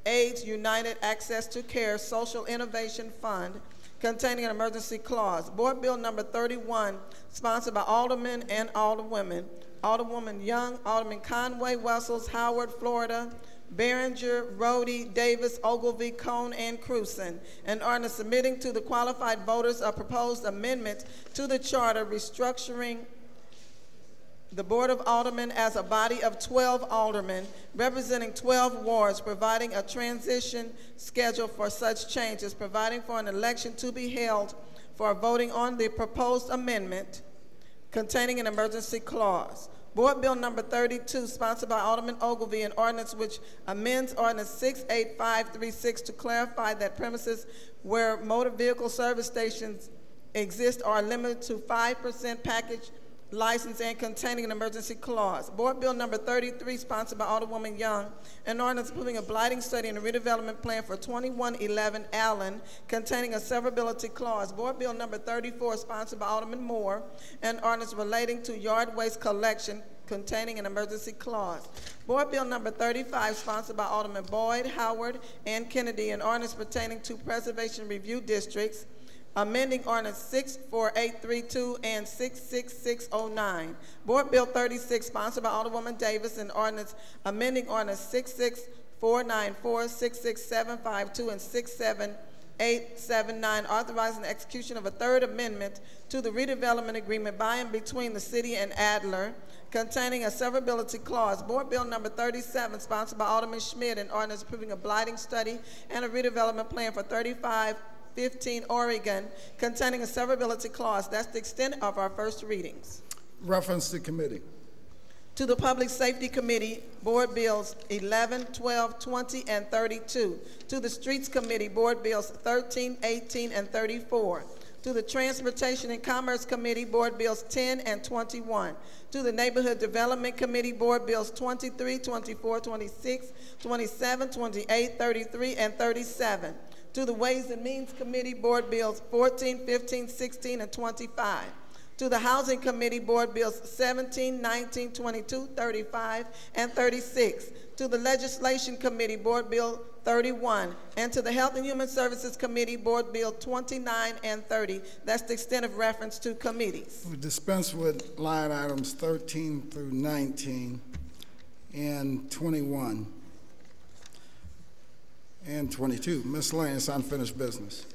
AIDS United Access to Care Social Innovation Fund, containing an emergency clause. Board Bill number 31, sponsored by Aldermen and Alderwomen. Alderwoman Young, Alderman Conway, Wessels, Howard, Florida, Behringer, Rhodey, Davis, Ogilvy, Cone, and Cruzen, an ordinance submitting to the qualified voters a proposed amendment to the charter restructuring the Board of Aldermen as a body of 12 aldermen representing 12 wards, providing a transition schedule for such changes, providing for an election to be held for voting on the proposed amendment, containing an emergency clause. Board Bill number 32, sponsored by Alderman Ogilvy, an ordinance which amends Ordinance 68536 to clarify that premises where motor vehicle service stations exist are limited to 5% package license and containing an emergency clause. Board Bill number 33, sponsored by Alderwoman Young, an ordinance approving a blighting study and a redevelopment plan for 2111 Allen, containing a severability clause. Board Bill number 34, sponsored by Alderman Moore, an ordinance relating to yard waste collection, containing an emergency clause. Board Bill number 35, sponsored by Alderman Boyd, Howard, and Kennedy, an ordinance pertaining to preservation review districts, amending Ordinance 64832 and 66609. Board Bill 36, sponsored by Alderwoman Davis, and ordinance amending Ordinance 66494, 66752, and 67879, authorizing the execution of a third amendment to the redevelopment agreement by and between the city and Adler, containing a severability clause. Board Bill number 37, sponsored by Alderman Schmidt, and ordinance approving a blighting study and a redevelopment plan for 3515 Oregon, containing a severability clause. That's the extent of our first readings. Reference to committee. To the Public Safety Committee, Board Bills 11, 12, 20, and 32. To the Streets Committee, Board Bills 13, 18, and 34. To the Transportation and Commerce Committee, Board Bills 10 and 21. To the Neighborhood Development Committee, Board Bills 23, 24, 26, 27, 28, 33, and 37. To the Ways and Means Committee, Board Bills 14, 15, 16, and 25. To the Housing Committee, Board Bills 17, 19, 22, 35, and 36. To the Legislation Committee, Board Bill 31. And to the Health and Human Services Committee, Board Bill 29 and 30. That's the extent of reference to committees. We dispense with line items 13 through 19 and 21 and 22. Miscellaneous unfinished business.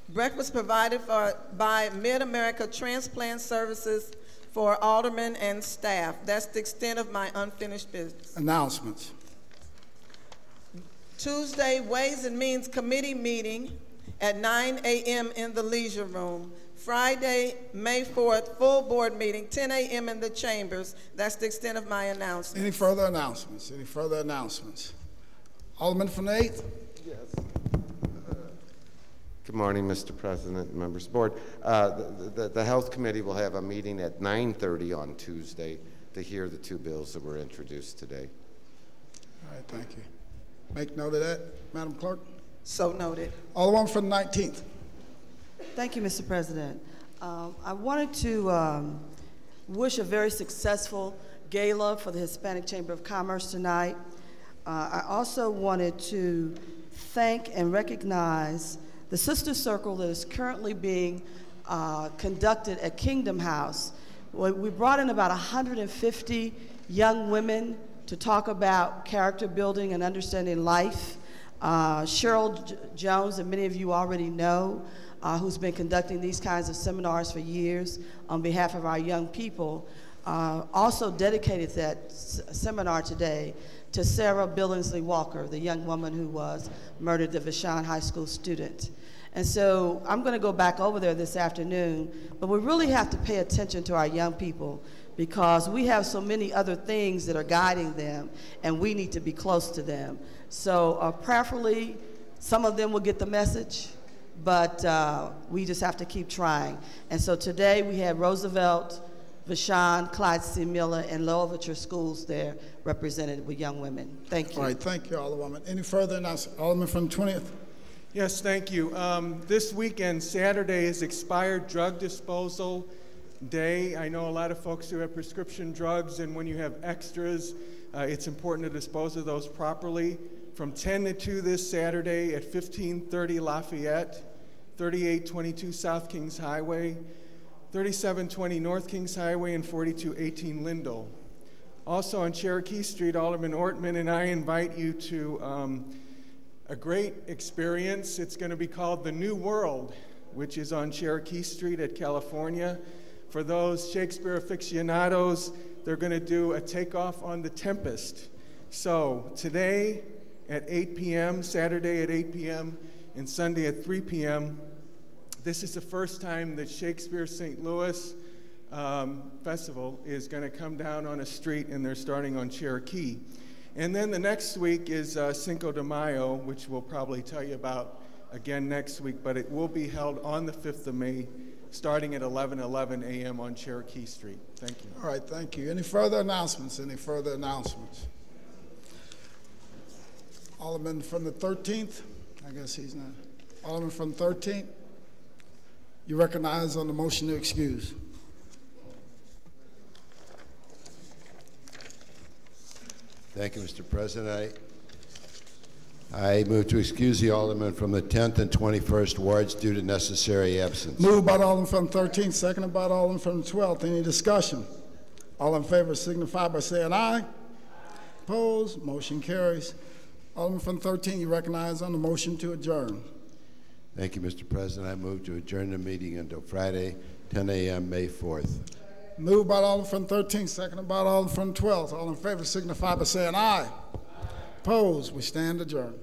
Breakfast provided by Mid-America Transplant Services for aldermen and staff. That's the extent of my unfinished business. Announcements. Tuesday, Ways and Means Committee meeting at 9 a.m. in the Leisure Room. Friday, May 4th, full board meeting, 10 a.m. in the chambers. That's the extent of my announcement. Any further announcements? Any further announcements? Alderman from the 8th. Yes. Good morning, Mr. President and members of the board. The Health Committee will have a meeting at 9:30 on Tuesday to hear the two bills that were introduced today. All right, thank you. Make note of that, Madam Clerk. So noted. Alderman from the 19th. Thank you, Mr. President. I wanted to wish a very successful gala for the Hispanic Chamber of Commerce tonight. I also wanted to thank and recognize the Sister Circle that is currently being conducted at Kingdom House. We brought in about 150 young women to talk about character building and understanding life. Cheryl Jones, that many of you already know, who's been conducting these kinds of seminars for years on behalf of our young people, also dedicated that seminar today to Sarah Billingsley Walker, the young woman who was murdered, the Vashon High School student. And so I'm going to go back over there this afternoon, but we really have to pay attention to our young people because we have so many other things that are guiding them, and we need to be close to them. So prayerfully, some of them will get the message, but we just have to keep trying. And so today we had Roosevelt, Vashon, Clyde C. Miller, and Lovicher schools there represented with young women. Thank you. All right, thank you, Alderwoman. Any further announcements? Alderman from the 20th. Yes, thank you. This weekend, Saturday, is Expired Drug Disposal Day. I know a lot of folks who have prescription drugs, and when you have extras, it's important to dispose of those properly. From 10 to 2 this Saturday at 1530 Lafayette, 3822 South Kings Highway, 3720 North Kings Highway, and 4218 Lindell. Also on Cherokee Street, Alderman Ortman and I invite you to a great experience. It's going to be called The New World, which is on Cherokee Street at California. For those Shakespeare aficionados, they're going to do a takeoff on The Tempest. So today at 8 p.m., Saturday at 8 p.m., and Sunday at 3 p.m., this is the first time that Shakespeare St. Louis Festival is going to come down on a street, and they're starting on Cherokee. And then the next week is Cinco de Mayo, which we'll probably tell you about again next week, but it will be held on the 5th of May, starting at 11:11 a.m. on Cherokee Street. Thank you. All right, thank you. Any further announcements? Any further announcements? Alderman from the 13th? I guess he's not. Alderman from the 13th? You recognize on the motion to excuse. Thank you, Mr. President. I move to excuse the alderman from the 10th and 21st wards due to necessary absence. Moved by the alderman from the 13th, seconded by the alderman from the 12th. Any discussion? All in favor signify by saying aye. Opposed? Motion carries. Alderman from the 13th, you recognize on the motion to adjourn. Thank you, Mr. President. I move to adjourn the meeting until Friday, 10 a.m., May 4th. Moved by the alderman from the 13th, seconded by the alderman from the 12th. All in favor signify by saying aye. Opposed? We stand adjourned.